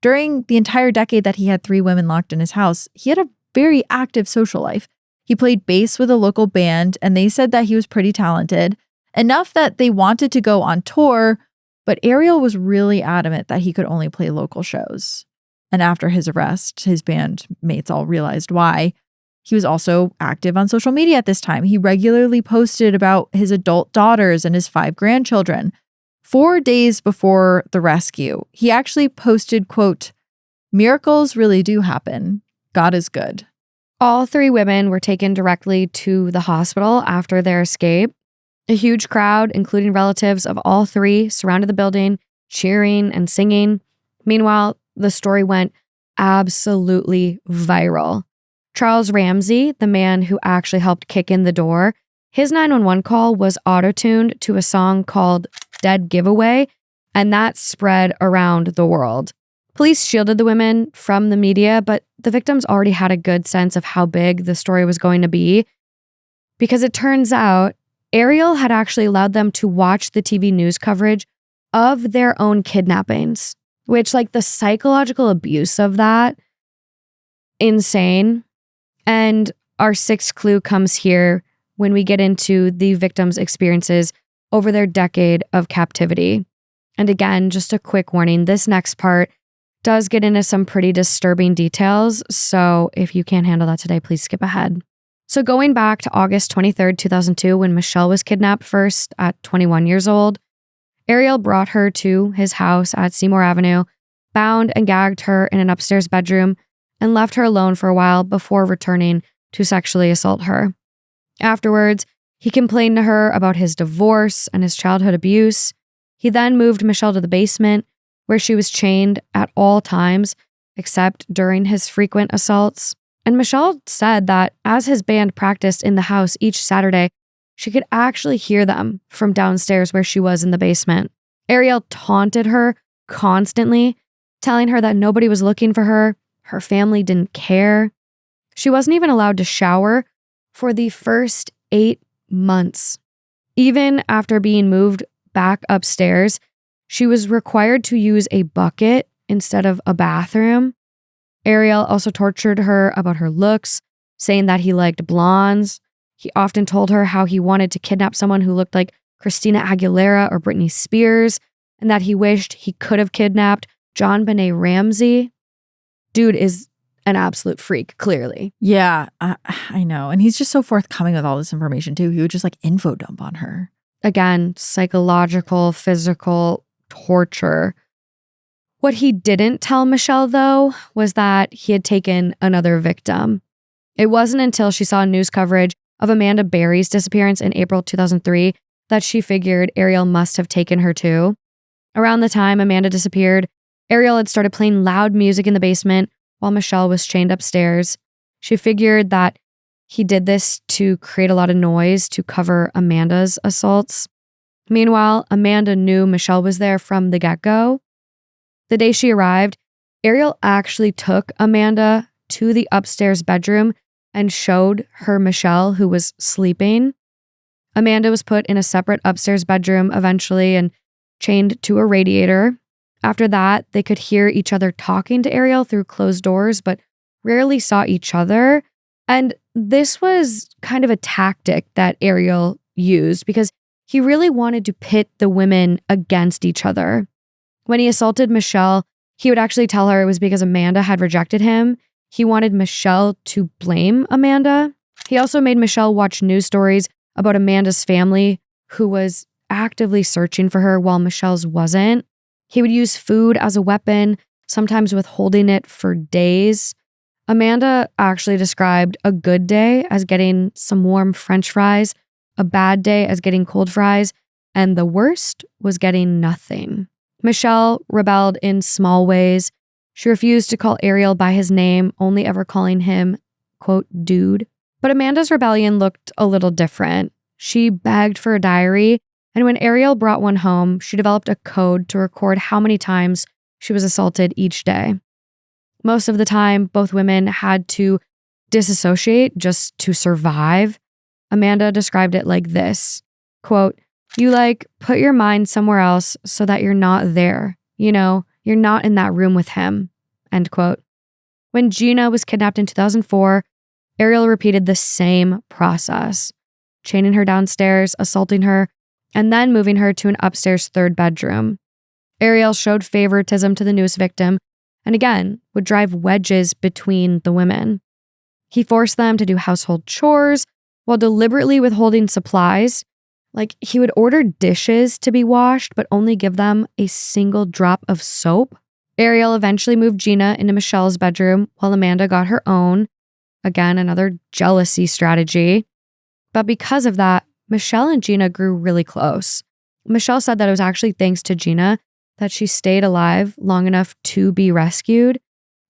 During the entire decade that he had 3 women locked in his house, he had a very active social life. He played bass with a local band, and they said that he was pretty talented, enough that they wanted to go on tour, but Ariel was really adamant that he could only play local shows. And after his arrest, his bandmates all realized why. He was also active on social media at this time. He regularly posted about his adult daughters and his 5 grandchildren. 4 days before the rescue, he actually posted, quote, "Miracles really do happen. God is good." All 3 women were taken directly to the hospital after their escape. A huge crowd, including relatives of all 3, surrounded the building, cheering and singing. Meanwhile, the story went absolutely viral. Charles Ramsey, the man who actually helped kick in the door, his 911 call was auto-tuned to a song called Dead Giveaway, and that spread around the world. Police shielded the women from the media, but the victims already had a good sense of how big the story was going to be, because it turns out Ariel had actually allowed them to watch the TV news coverage of their own kidnappings, which, the psychological abuse of that, insane. And our 6th clue comes here when we get into the victims' experiences over their decade of captivity. And again, just a quick warning, this next part does get into some pretty disturbing details, so if you can't handle that today, please skip ahead. So going back to August 23rd, 2002, when Michelle was kidnapped first at 21 years old, Ariel brought her to his house at Seymour Avenue, bound and gagged her in an upstairs bedroom, and left her alone for a while before returning to sexually assault her. Afterwards, he complained to her about his divorce and his childhood abuse. He then moved Michelle to the basement, where she was chained at all times, except during his frequent assaults. And Michelle said that as his band practiced in the house each Saturday, she could actually hear them from downstairs where she was in the basement. Ariel taunted her constantly, telling her that nobody was looking for her. Her family didn't care. She wasn't even allowed to shower for the first 8 months. Even after being moved back upstairs, she was required to use a bucket instead of a bathroom. Ariel also tortured her about her looks, saying that he liked blondes. He often told her how he wanted to kidnap someone who looked like Christina Aguilera or Britney Spears, and that he wished he could have kidnapped John Benet Ramsey. Dude is an absolute freak, clearly. Yeah, I know. And he's just so forthcoming with all this information, too. He would just info dump on her. Again, psychological, physical torture. What he didn't tell Michelle, though, was that he had taken another victim. It wasn't until she saw news coverage of Amanda Berry's disappearance in April 2003 that she figured Ariel must have taken her too. Around the time Amanda disappeared, Ariel had started playing loud music in the basement while Michelle was chained upstairs. She figured that he did this to create a lot of noise to cover Amanda's assaults. Meanwhile, Amanda knew Michelle was there from the get-go. The day she arrived, Ariel actually took Amanda to the upstairs bedroom and showed her Michelle, who was sleeping. Amanda was put in a separate upstairs bedroom eventually and chained to a radiator. After that, they could hear each other talking to Ariel through closed doors, but rarely saw each other. And this was kind of a tactic that Ariel used because he really wanted to pit the women against each other. When he assaulted Michelle, he would actually tell her it was because Amanda had rejected him. He wanted Michelle to blame Amanda. He also made Michelle watch news stories about Amanda's family, who was actively searching for her while Michelle's wasn't. He would use food as a weapon, sometimes withholding it for days. Amanda actually described a good day as getting some warm French fries, a bad day as getting cold fries, and the worst was getting nothing. Michelle rebelled in small ways. She refused to call Ariel by his name, only ever calling him, quote, dude. But Amanda's rebellion looked a little different. She begged for a diary, and when Ariel brought one home, she developed a code to record how many times she was assaulted each day. Most of the time, both women had to disassociate just to survive. Amanda described it like this, quote, you put your mind somewhere else so that you're not there. You know, you're not in that room with him, end quote. When Gina was kidnapped in 2004, Ariel repeated the same process, chaining her downstairs, assaulting her, and then moving her to an upstairs third bedroom. Ariel showed favoritism to the newest victim and again would drive wedges between the women. He forced them to do household chores while deliberately withholding supplies. He would order dishes to be washed but only give them a single drop of soap. Ariel eventually moved Gina into Michelle's bedroom while Amanda got her own. Again, another jealousy strategy. But because of that, Michelle and Gina grew really close. Michelle said that it was actually thanks to Gina that she stayed alive long enough to be rescued.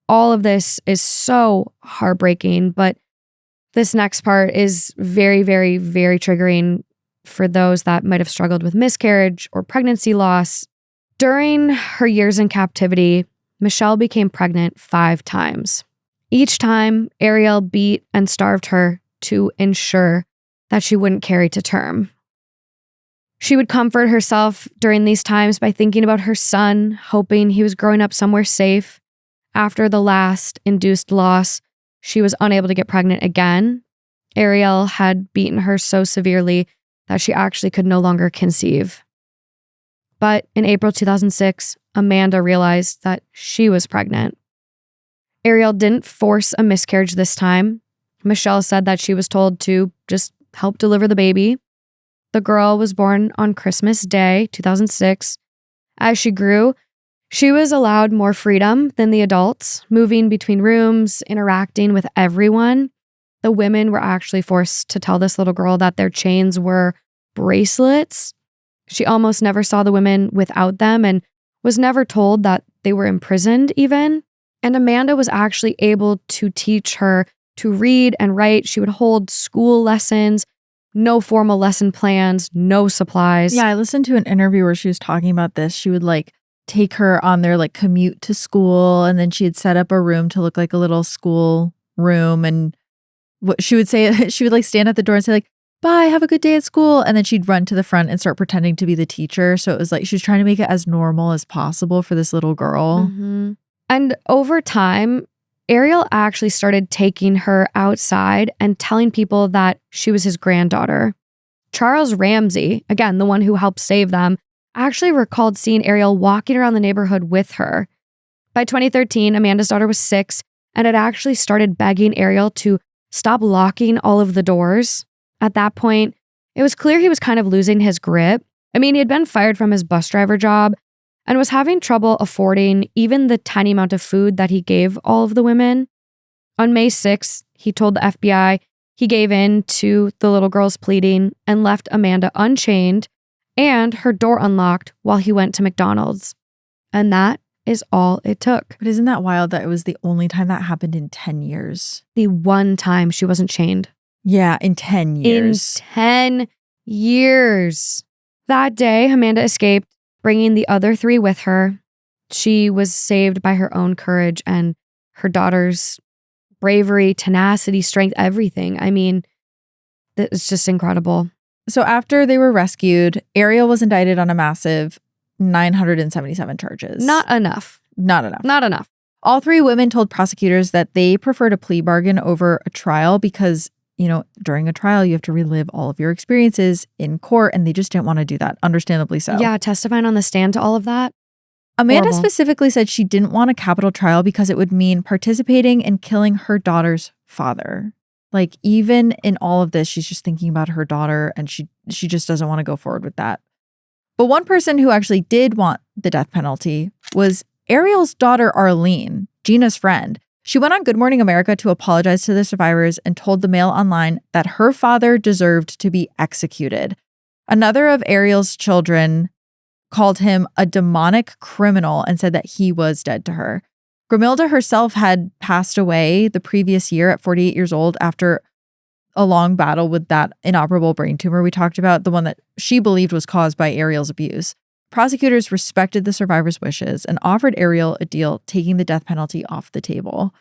All of this is so heartbreaking, but this next part is very, very, very triggering for those that might have struggled with miscarriage or pregnancy loss. During her years in captivity, Michelle became pregnant 5 times. Each time, Ariel beat and starved her to ensure that she wouldn't carry to term. She would comfort herself during these times by thinking about her son, hoping he was growing up somewhere safe. After the last induced loss, she was unable to get pregnant again. Ariel had beaten her so severely that she actually could no longer conceive. But in April 2006, Amanda realized that she was pregnant. Ariel didn't force a miscarriage this time. Michelle said that she was told to just help deliver the baby. The girl was born on Christmas Day, 2006. As she grew, she was allowed more freedom than the adults, moving between rooms, interacting with everyone. The women were actually forced to tell this little girl that their chains were bracelets. She almost never saw the women without them and was never told that they were imprisoned even. And Amanda was actually able to teach her to read and write. She would hold school lessons, no formal lesson plans, no supplies. Yeah, I listened to an interview where she was talking about this. She would take her on their commute to school, and then she had set up a room to look like a little school room. And what she would say, she would stand at the door and say bye, have a good day at school. And then she'd run to the front and start pretending to be the teacher. So it was she was trying to make it as normal as possible for this little girl. Mm-hmm. And over time, Ariel actually started taking her outside and telling people that she was his granddaughter. Charles Ramsey, again, the one who helped save them, actually recalled seeing Ariel walking around the neighborhood with her. By 2013, Amanda's daughter was 6 and had actually started begging Ariel to stop locking all of the doors. At that point, it was clear he was kind of losing his grip. I mean, he had been fired from his bus driver job and was having trouble affording even the tiny amount of food that he gave all of the women. On May 6th, he told the FBI he gave in to the little girl's pleading and left Amanda unchained and her door unlocked while he went to McDonald's. And that is all it took. But isn't that wild that it was the only time that happened in 10 years? The one time she wasn't chained. Yeah, in 10 years. In 10 years. That day, Amanda escaped, bringing the other 3 with her. She was saved by her own courage and her daughter's bravery, tenacity, strength, everything. I mean, it's just incredible. So after they were rescued, Ariel was indicted on a massive 977 charges. Not enough. Not enough. Not enough. All 3 women told prosecutors that they preferred a plea bargain over a trial because, you know, during a trial, you have to relive all of your experiences in court, and they just didn't want to do that, understandably so. Yeah, testifying on the stand to all of that. Amanda Horrible. specifically said she didn't want a capital trial because it would mean participating in killing her daughter's father. Like, even in all of this, she's just thinking about her daughter, and she just doesn't want to go forward with that. But one person who actually did want the death penalty was Ariel's daughter, Arlene, Gina's friend. She went on Good Morning America to apologize to the survivors and told the Mail Online that her father deserved to be executed. Another of Ariel's children called him a demonic criminal and said that he was dead to her. Grimilda herself had passed away the previous year at 48 years old after a long battle with that inoperable brain tumor we talked about, the one that she believed was caused by Ariel's abuse. Prosecutors respected the survivors' wishes and offered Ariel a deal taking the death penalty off the table.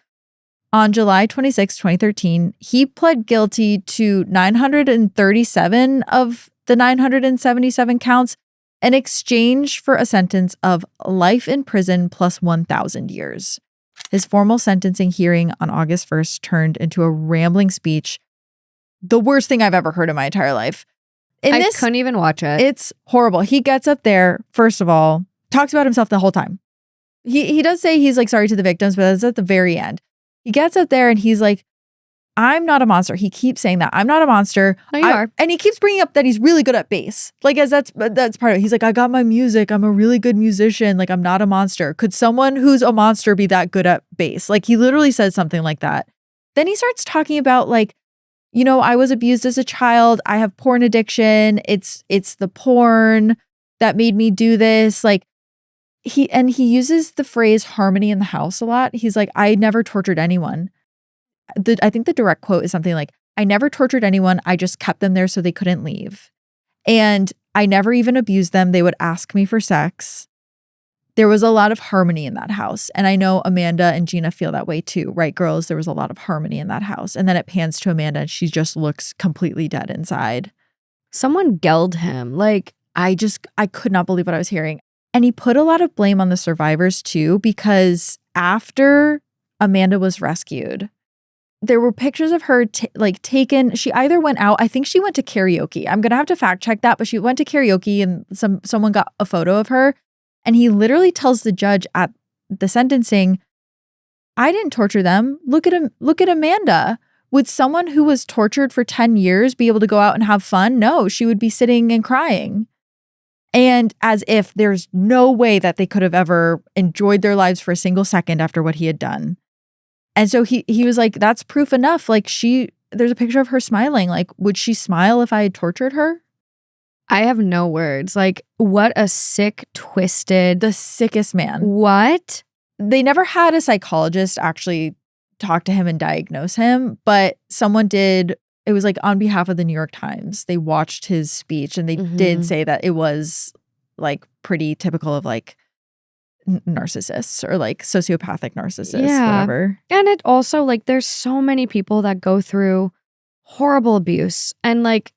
On July 26, 2013, he pled guilty to 937 of the 977 counts in exchange for a sentence of life in prison plus 1,000 years. His formal sentencing hearing on August 1st turned into a rambling speech, the worst thing I've ever heard in my entire life. I couldn't even watch it. It's horrible. He gets up there, first of all, talks about himself the whole time. He does say he's like sorry to the victims, but that's at the very end. He gets up there and he's like, I'm not a monster. He keeps saying that. I'm not a monster. No, you are. And he keeps bringing up that he's really good at bass. Like, as that's part of it. He's like, I got my music. I'm a really good musician. Like, I'm not a monster. Could someone who's a monster be that good at bass? Like, he literally says something like that. Then he starts talking about like, you know, I was abused as a child. I have porn addiction. It's the porn that made me do this. Like, he uses the phrase harmony in the house a lot. He's like, I never tortured anyone. I think the direct quote is something like, I never tortured anyone. I just kept them there so they couldn't leave. And I never even abused them. They would ask me for sex. There was a lot of harmony in that house. And I know Amanda and Gina feel that way too, right, girls? There was a lot of harmony in that house. And then it pans to Amanda and she just looks completely dead inside. Someone gelled him. Like, I could not believe what I was hearing. And he put a lot of blame on the survivors too, because after Amanda was rescued, there were pictures of her taken. She either went out, I think she went to karaoke. I'm going to have to fact check that, but she went to karaoke and someone got a photo of her. And he literally tells the judge at the sentencing, I didn't torture them. Look at Amanda. Would someone who was tortured for 10 years be able to go out and have fun? No, she would be sitting and crying. And as if there's no way that they could have ever enjoyed their lives for a single second after what he had done. And so he was like, that's proof enough. Like there's a picture of her smiling. Like, would she smile if I had tortured her? I have no words. Like, what a sick, twisted. The sickest man. What? They never had a psychologist actually talk to him and diagnose him, but someone did. It was like on behalf of the New York Times. They watched his speech and they did say that it was like pretty typical of like narcissists or like sociopathic narcissists, whatever. And it also like there's so many people that go through horrible abuse. And like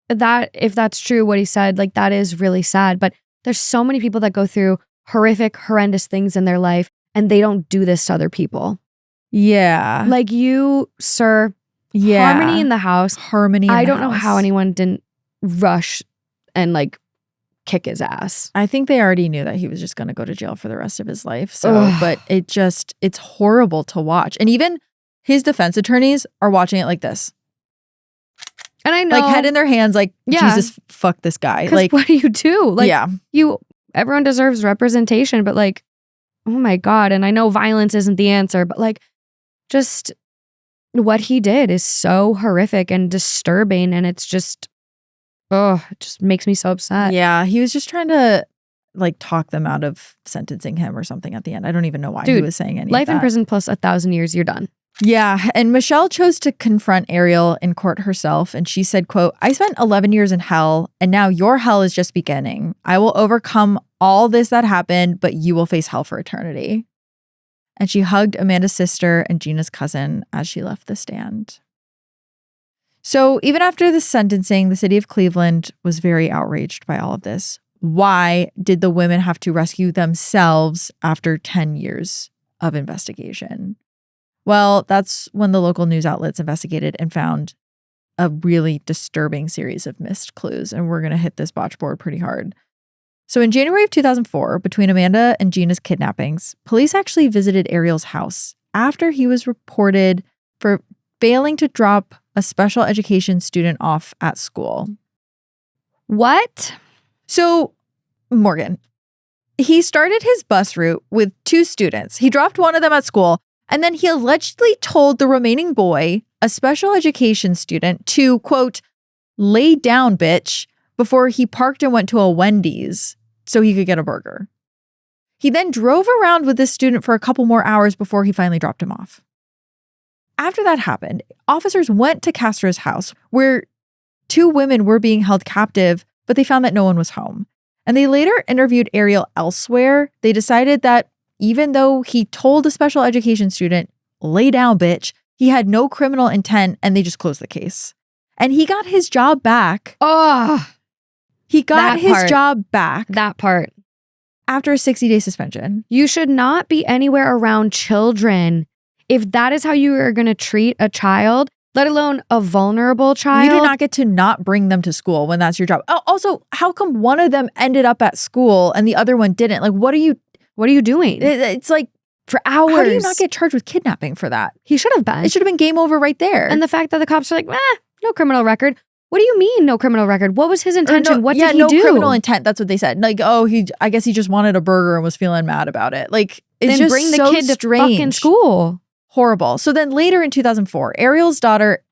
that, if that's true, what he said, like that is really sad. But there's so many people that go through horrific, horrendous things in their life and they don't do this to other people. Yeah. Like you, sir. Yeah. Harmony in the house. Harmony in the house. I don't know how anyone didn't rush and like kick his ass. I think they already knew that he was just going to go to jail for the rest of his life. So, but it's horrible to watch. And even his defense attorneys are watching it like this. And I know. Like head in their hands, like, Jesus, fuck this guy. Like, what do you do? Like, everyone deserves representation, but like, oh my God. And I know violence isn't the answer, but like, just what he did is so horrific and disturbing. And it's just, it just makes me so upset. Yeah. He was just trying to like talk them out of sentencing him or something at the end. I don't even know why he was saying any life of that. in prison plus 1,000 years, you're done. Yeah, and Michelle chose to confront Ariel in court herself, and she said, quote, "I spent 11 years in hell, and now your hell is just beginning. I will overcome all this that happened, but you will face hell for eternity." And she hugged Amanda's sister and Gina's cousin as she left the stand. So even after the sentencing, the city of Cleveland was very outraged by all of this. Why did the women have to rescue themselves after 10 years of investigation? Well, that's when the local news outlets investigated and found a really disturbing series of missed clues. And we're going to hit this botch board pretty hard. So in January of 2004, between Amanda and Gina's kidnappings, police actually visited Ariel's house after he was reported for failing to drop a special education student off at school. What? So, Morgan, he started his bus route with 2 students. He dropped one of them at school, and then he allegedly told the remaining boy, a special education student, to, quote, "lay down, bitch," before he parked and went to a Wendy's so he could get a burger. He then drove around with this student for a couple more hours before he finally dropped him off. After that happened, officers went to Castro's house where 2 women were being held captive, but they found that no one was home. And they later interviewed Ariel elsewhere. They decided that even though he told a special education student, "lay down, bitch," he had no criminal intent, and they just closed the case. And he got his job back. Oh, He got his part. job back that part. after a 60-day suspension. You should not be anywhere around children. If that is how you are going to treat a child, let alone a vulnerable child. You do not get to not bring them to school when that's your job. Also, how come one of them ended up at school and the other one didn't? Like, what are you doing? It's like, For hours. how do you not get charged with kidnapping for that? He should have been. It should have been game over right there. And the fact that the cops are like, no criminal record. What do you mean no criminal record? What was his intention? What did he do? No criminal intent. That's what they said. Like, I guess he just wanted a burger and was feeling mad about it. Like, it's Then just bring the so kid to strange. fucking school. Horrible. So then later in 2004, Ariel's daughter,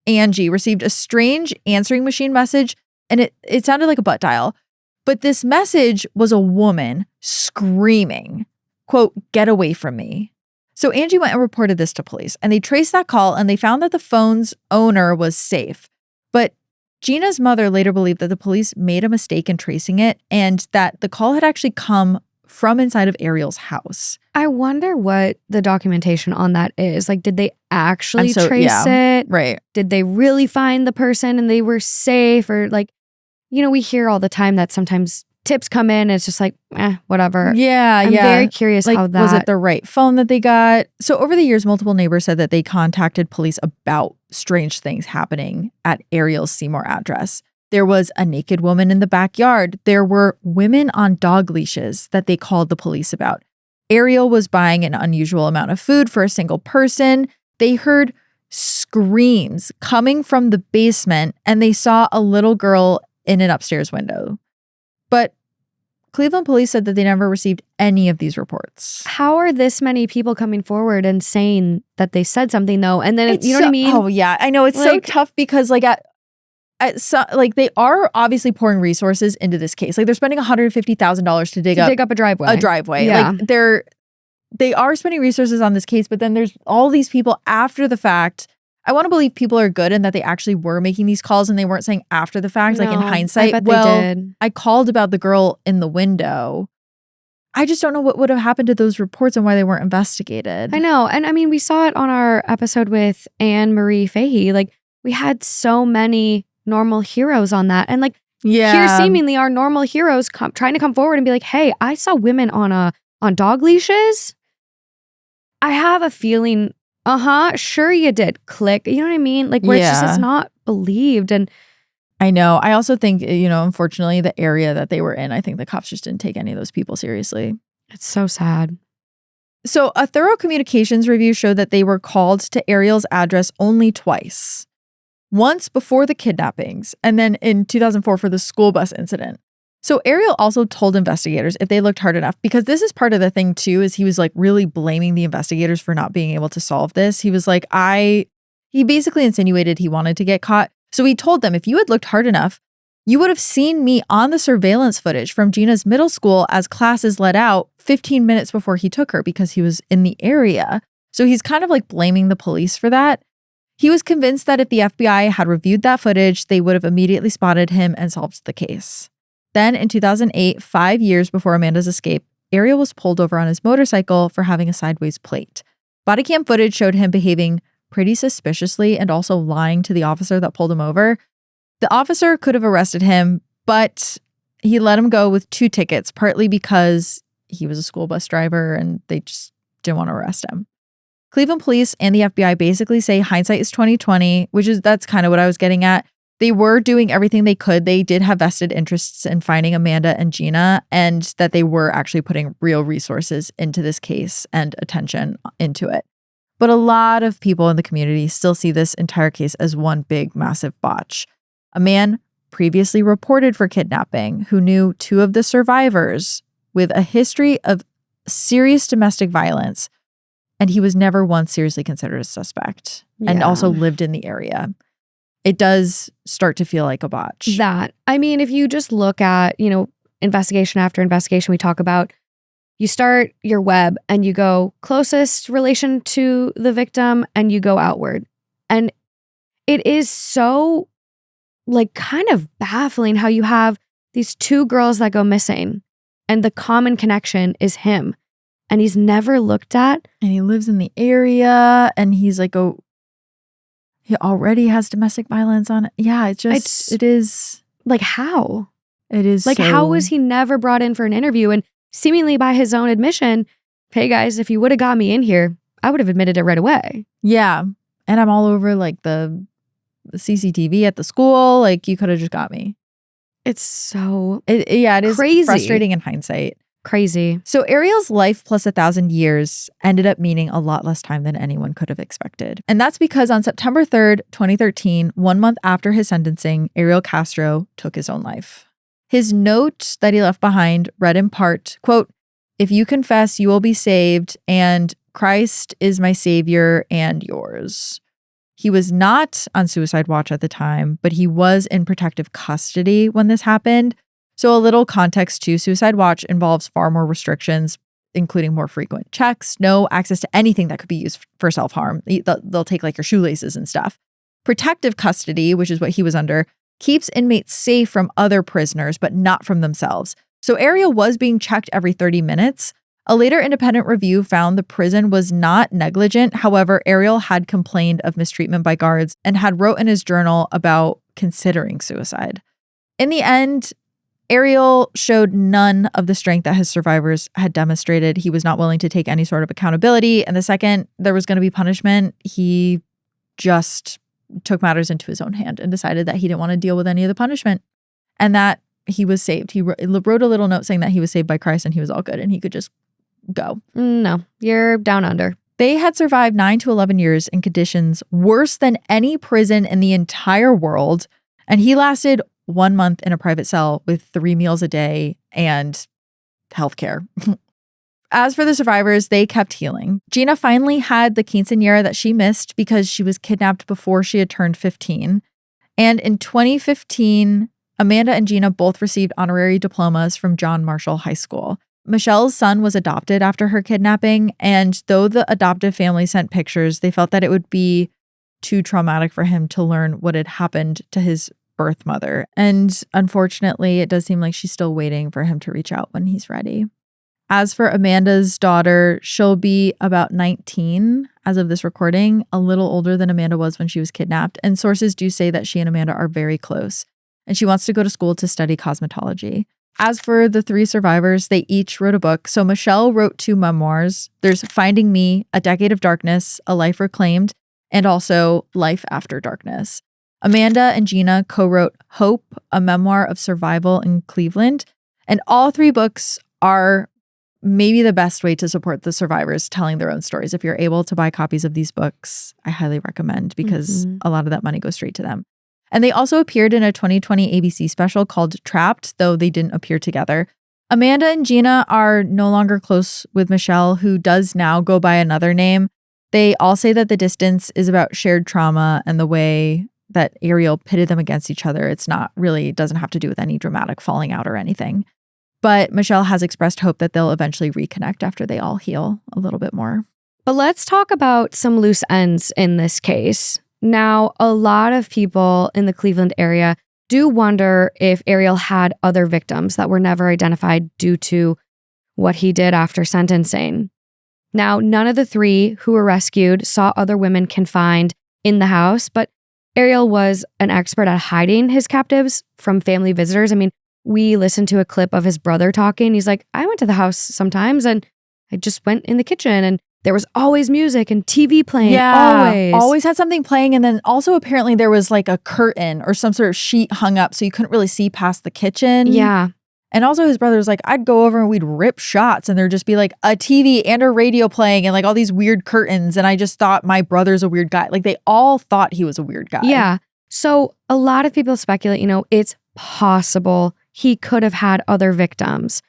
Angie, received a strange answering machine message, and it sounded like a butt dial. But this message was a woman screaming, quote, "get away from me." So Angie went and reported this to police, and they traced that call, and they found that the phone's owner was safe. But Gina's mother later believed that the police made a mistake in tracing it, and that the call had actually come from inside of Ariel's house. I wonder what the documentation on that is. Like, did they actually trace it? Right. Did they really find the person and they were safe? Or like, we hear all the time that sometimes tips come in and it's just like, whatever. Yeah, I'm very curious how that... Was it the right phone that they got? So over the years, multiple neighbors said that they contacted police about strange things happening at Ariel's Seymour address. There was a naked woman in the backyard. There were women on dog leashes that they called the police about. Ariel was buying an unusual amount of food for a single person. They heard screams coming from the basement, and they saw a little girl in an upstairs window. But Cleveland police said that they never received any of these reports. How are this many people coming forward and saying that they said something though? And then, you know what I mean? Oh yeah, I know. It's so tough because they are obviously pouring resources into this case. Like, they're spending $150,000 to dig up a driveway. A driveway. Yeah. Like, they are spending resources on this case, but then there's all these people after the fact. I want to believe people are good and that they actually were making these calls and they weren't saying after the fact, like in hindsight. I bet they did. I called about the girl in the window. I just don't know what would have happened to those reports and why they weren't investigated. I know. And I mean, we saw it on our episode with Anne Marie Fahey. Like, we had so many normal heroes on that. And like, here seemingly are normal heroes trying to come forward and be like, hey, I saw women on dog leashes. I have a feeling, sure you did. Click. You know what I mean? Like, where it's not believed. And I know. I also think, unfortunately, the area that they were in, I think the cops just didn't take any of those people seriously. It's so sad. So a thorough communications review showed that they were called to Ariel's address only twice. Once before the kidnappings, and then in 2004 for the school bus incident. So Ariel also told investigators if they looked hard enough, because this is part of the thing too, is he was like really blaming the investigators for not being able to solve this. He was like, he basically insinuated he wanted to get caught. So he told them, if you had looked hard enough, you would have seen me on the surveillance footage from Gina's middle school as classes let out 15 minutes before he took her, because he was in the area. So he's kind of like blaming the police for that. He was convinced that if the FBI had reviewed that footage, they would have immediately spotted him and solved the case. Then in 2008, 5 years before Amanda's escape, Ariel was pulled over on his motorcycle for having a sideways plate. Body cam footage showed him behaving pretty suspiciously and also lying to the officer that pulled him over. The officer could have arrested him, but he let him go with 2 tickets, partly because he was a school bus driver and they just didn't want to arrest him. Cleveland police and the FBI basically say hindsight is 20/20, that's kind of what I was getting at. They were doing everything they could. They did have vested interests in finding Amanda and Gina, and that they were actually putting real resources into this case and attention into it. But a lot of people in the community still see this entire case as one big, massive botch. A man previously reported for kidnapping who knew 2 of the survivors with a history of serious domestic violence, and he was never once seriously considered a suspect and also lived in the area. It does start to feel like a botch. I mean, if you just look at, investigation after investigation, we talk about, you start your web and you go closest relation to the victim and you go outward. And it is so kind of baffling how you have these 2 girls that go missing and the common connection is him. And he's never looked at. And he lives in the area and he's like, he already has domestic violence on it. Yeah, it is. Like, how? It is how was he never brought in for an interview? And seemingly by his own admission, hey guys, if you would have got me in here, I would have admitted it right away. Yeah. And I'm all over the CCTV at the school. You could have just got me. It's so it is crazy. Frustrating in hindsight. Crazy. So Ariel's life plus 1,000 years ended up meaning a lot less time than anyone could have expected. And that's because on September 3rd, 2013, 1 month after his sentencing, Ariel Castro took his own life. His note that he left behind read in part, quote, "If you confess, you will be saved, and Christ is my savior and yours." He was not on suicide watch at the time, but he was in protective custody when this happened. So a little context too, suicide watch involves far more restrictions, including more frequent checks, no access to anything that could be used for self-harm. They'll take your shoelaces and stuff. Protective custody, which is what he was under, keeps inmates safe from other prisoners, but not from themselves. So Ariel was being checked every 30 minutes. A later independent review found the prison was not negligent. However, Ariel had complained of mistreatment by guards and had wrote in his journal about considering suicide. In the end, Ariel showed none of the strength that his survivors had demonstrated. He was not willing to take any sort of accountability. And the second there was going to be punishment, he just took matters into his own hand and decided that he didn't want to deal with any of the punishment and that he was saved. He wrote a little note saying that he was saved by Christ and he was all good and he could just go. No, you're down under. They had survived 9 to 11 years in conditions worse than any prison in the entire world. And he lasted 1 month in a private cell with 3 meals a day and healthcare. As for the survivors, they kept healing. Gina finally had the quinceañera that she missed because she was kidnapped before she had turned 15. And in 2015, Amanda and Gina both received honorary diplomas from John Marshall High School. Michelle's son was adopted after her kidnapping, and though the adoptive family sent pictures, they felt that it would be too traumatic for him to learn what had happened to his birth mother. And unfortunately, it does seem like she's still waiting for him to reach out when he's ready. As for Amanda's daughter, she'll be about 19 as of this recording, a little older than Amanda was when she was kidnapped. And sources do say that she and Amanda are very close. And she wants to go to school to study cosmetology. As for the 3 survivors, they each wrote a book. So Michelle wrote 2 memoirs. There's Finding Me, A Decade of Darkness, A Life Reclaimed, and also Life After Darkness. Amanda and Gina co-wrote Hope, a memoir of survival in Cleveland. And all 3 books are maybe the best way to support the survivors telling their own stories. If you're able to buy copies of these books, I highly recommend because a lot of that money goes straight to them. And they also appeared in a 2020 ABC special called Trapped, though they didn't appear together. Amanda and Gina are no longer close with Michelle, who does now go by another name. They all say that the distance is about shared trauma and the way that Ariel pitted them against each other. It's not really, it doesn't have to do with any dramatic falling out or anything. But Michelle has expressed hope that they'll eventually reconnect after they all heal a little bit more. But let's talk about some loose ends in this case. Now, a lot of people in the Cleveland area do wonder if Ariel had other victims that were never identified due to what he did after sentencing. Now, none of the 3 who were rescued saw other women confined in the house, but Ariel was an expert at hiding his captives from family visitors. I mean, we listened to a clip of his brother talking. He's like, I went to the house sometimes and I just went in the kitchen and there was always music and TV playing. Yeah, always had something playing. And then also apparently there was like a curtain or some sort of sheet hung up so you couldn't really see past the kitchen. Yeah. And also his brother was like, I'd go over and we'd rip shots and there'd just be like a TV and a radio playing and like all these weird curtains. And I just thought my brother's a weird guy. Like they all thought he was a weird guy. Yeah. So a lot of people speculate, it's possible he could have had other victims.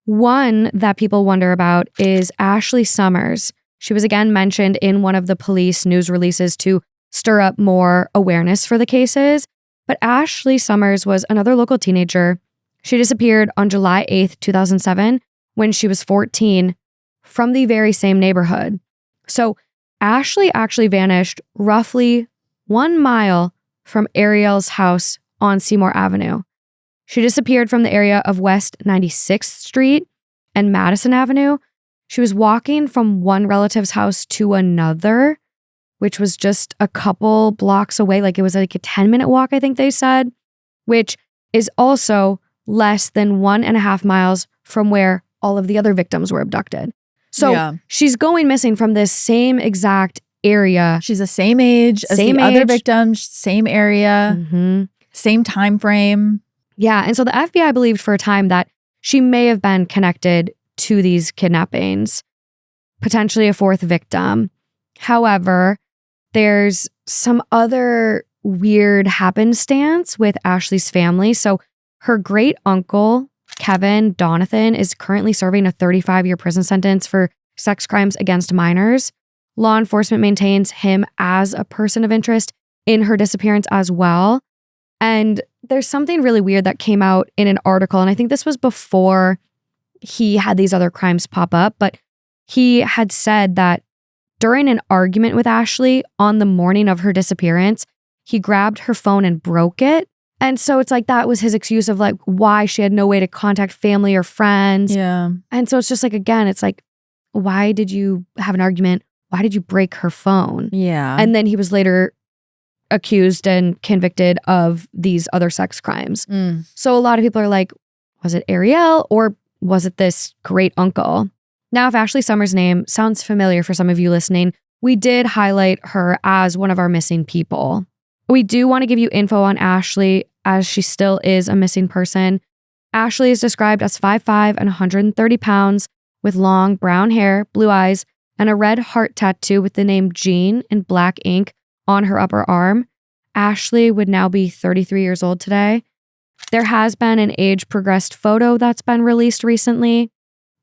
One that people wonder about is Ashley Summers. She was again mentioned in one of the police news releases to stir up more awareness for the cases. But Ashley Summers was another local teenager. She disappeared on July 8th, 2007, when she was 14 from the very same neighborhood. So Ashley actually vanished roughly 1 mile from Ariel's house on Seymour Avenue. She disappeared from the area of West 96th Street and Madison Avenue. She was walking from one relative's house to another, which was just a couple blocks away. Like it was like a 10-minute walk, I think they said, which is also less than 1.5 miles from where all of the other victims were abducted. So she's going missing from this same exact area. She's the same age as the other victims, same area, same time frame. Yeah. And so the FBI believed for a time that she may have been connected to these kidnappings, potentially a 4th victim. However, there's some other weird happenstance with Ashley's family. So her great uncle, Kevin Donathan, is currently serving a 35-year prison sentence for sex crimes against minors. Law enforcement maintains him as a person of interest in her disappearance as well. And there's something really weird that came out in an article, and I think this was before he had these other crimes pop up, but he had said that during an argument with Ashley on the morning of her disappearance, he grabbed her phone and broke it. And so it's like that was his excuse of like why she had no way to contact family or friends. Yeah. And so it's just like, again, it's like, why did you have an argument? Why did you break her phone? Yeah. And then he was later accused and convicted of these other sex crimes. So a lot of people are like, was it Ariel or was it this great uncle? Now, if Ashley Summers' name sounds familiar for some of you listening, we did highlight her as one of our missing people. We do want to give you info on Ashley as she still is a missing person. Ashley is described as 5'5" and 130 pounds with long brown hair, blue eyes, and a red heart tattoo with the name Jean in black ink on her upper arm. Ashley would now be 33 years old today. There has been an age-progressed photo that's been released recently.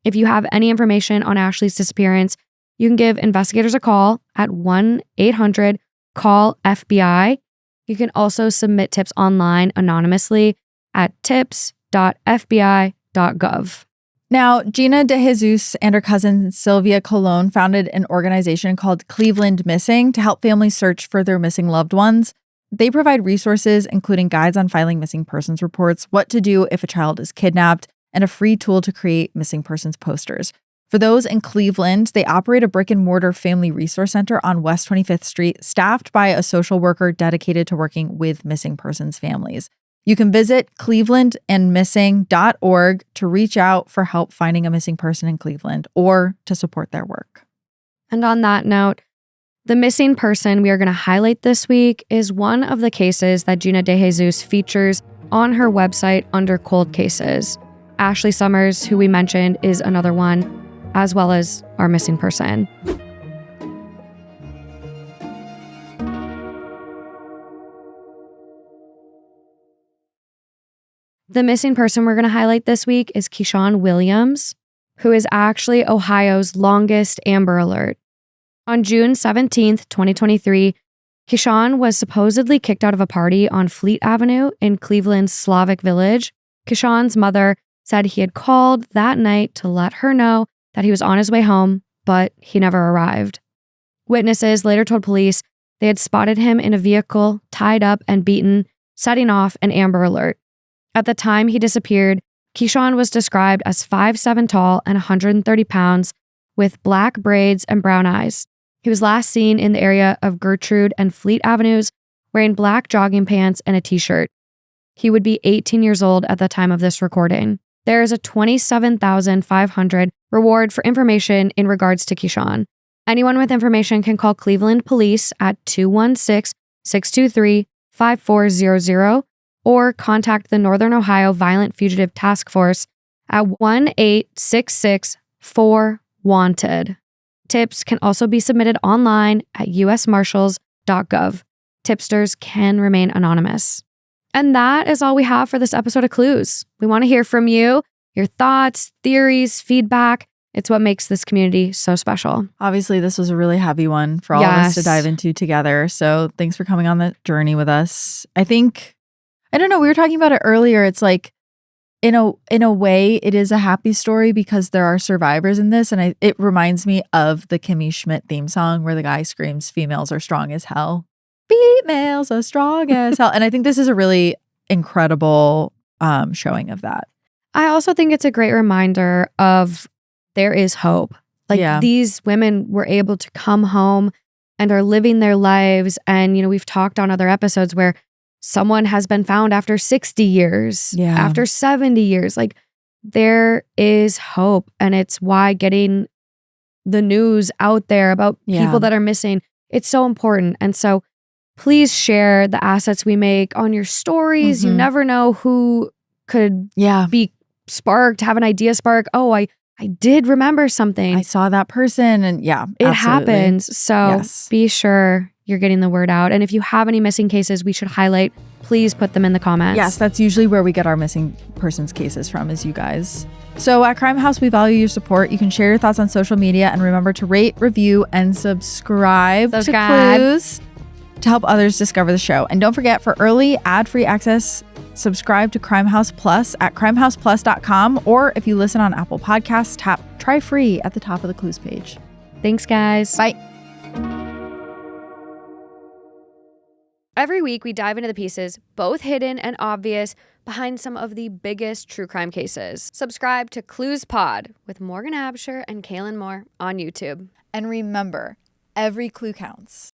If you have any information on Ashley's disappearance, you can give investigators a call at 1-800-CALL-FBI. You can also submit tips online anonymously at tips.fbi.gov. Now, Gina DeJesus and her cousin Sylvia Colon founded an organization called Cleveland Missing to help families search for their missing loved ones. They provide resources, including guides on filing missing persons reports, what to do if a child is kidnapped, and a free tool to create missing persons posters. For those in Cleveland, they operate a brick-and-mortar family resource center on West 25th Street, staffed by a social worker dedicated to working with missing persons families. You can visit clevelandandmissing.org to reach out for help finding a missing person in Cleveland or to support their work. And on that note, the missing person we are going to highlight this week is one of the cases that Gina DeJesus features on her website under cold cases. Ashley Summers, who we mentioned, is another one, as well as our missing person. The missing person we're going to highlight this week is Keyshawn Williams, who is actually Ohio's longest Amber Alert. On June 17th, 2023, Keyshawn was supposedly kicked out of a party on Fleet Avenue in Cleveland's Slavic Village. Keyshawn's mother said he had called that night to let her know that he was on his way home, but he never arrived. Witnesses later told police they had spotted him in a vehicle, tied up and beaten, setting off an Amber Alert. At the time he disappeared, Keyshawn was described as 5'7" tall and 130 pounds, with black braids and brown eyes. He was last seen in the area of Gertrude and Fleet Avenues, wearing black jogging pants and a t-shirt. He would be 18 years old at the time of this recording. There is a $27,500 reward for information in regards to Keyshawn. Anyone with information can call Cleveland Police at 216-623-5400 or contact the Northern Ohio Violent Fugitive Task Force at 1-866-4-WANTED. Tips can also be submitted online at usmarshals.gov. Tipsters can remain anonymous. And that is all we have for this episode of Clues. We want to hear from you, your thoughts, theories, feedback. It's what makes this community so special. Obviously, this was a really heavy one for all of us to dive into together. So thanks for coming on the journey with us. I don't know, we were talking about it earlier. It's like, in a way, it is a happy story because there are survivors in this. And it reminds me of the Kimmy Schmidt theme song where the guy screams, "Females are strong as hell. Females are strong as hell." And I think this is a really incredible showing of that. I also think it's a great reminder of there is hope. These women were able to come home and are living their lives. And, we've talked on other episodes where someone has been found after 60 years, after 70 years. There is hope. And it's why getting the news out there about people that are missing, it's so important. And so please share the assets we make on your stories. You never know who could be sparked, have an idea spark. Oh, I did remember something. I saw that person. And it happens. So be sure you're getting the word out. And if you have any missing cases we should highlight, please put them in the comments. Yes, that's usually where we get our missing persons cases from, is you guys. So at Crime House, we value your support. You can share your thoughts on social media and remember to rate, review, and subscribe to Clues to help others discover the show. And don't forget, for early ad-free access, subscribe to Crime House Plus at crimehouseplus.com, or if you listen on Apple Podcasts, tap try free at the top of the Clues page. Thanks, guys. Bye. Every week, we dive into the pieces, both hidden and obvious, behind some of the biggest true crime cases. Subscribe to Clues Pod with Morgan Absher and Kaelyn Moore on YouTube. And remember, every clue counts.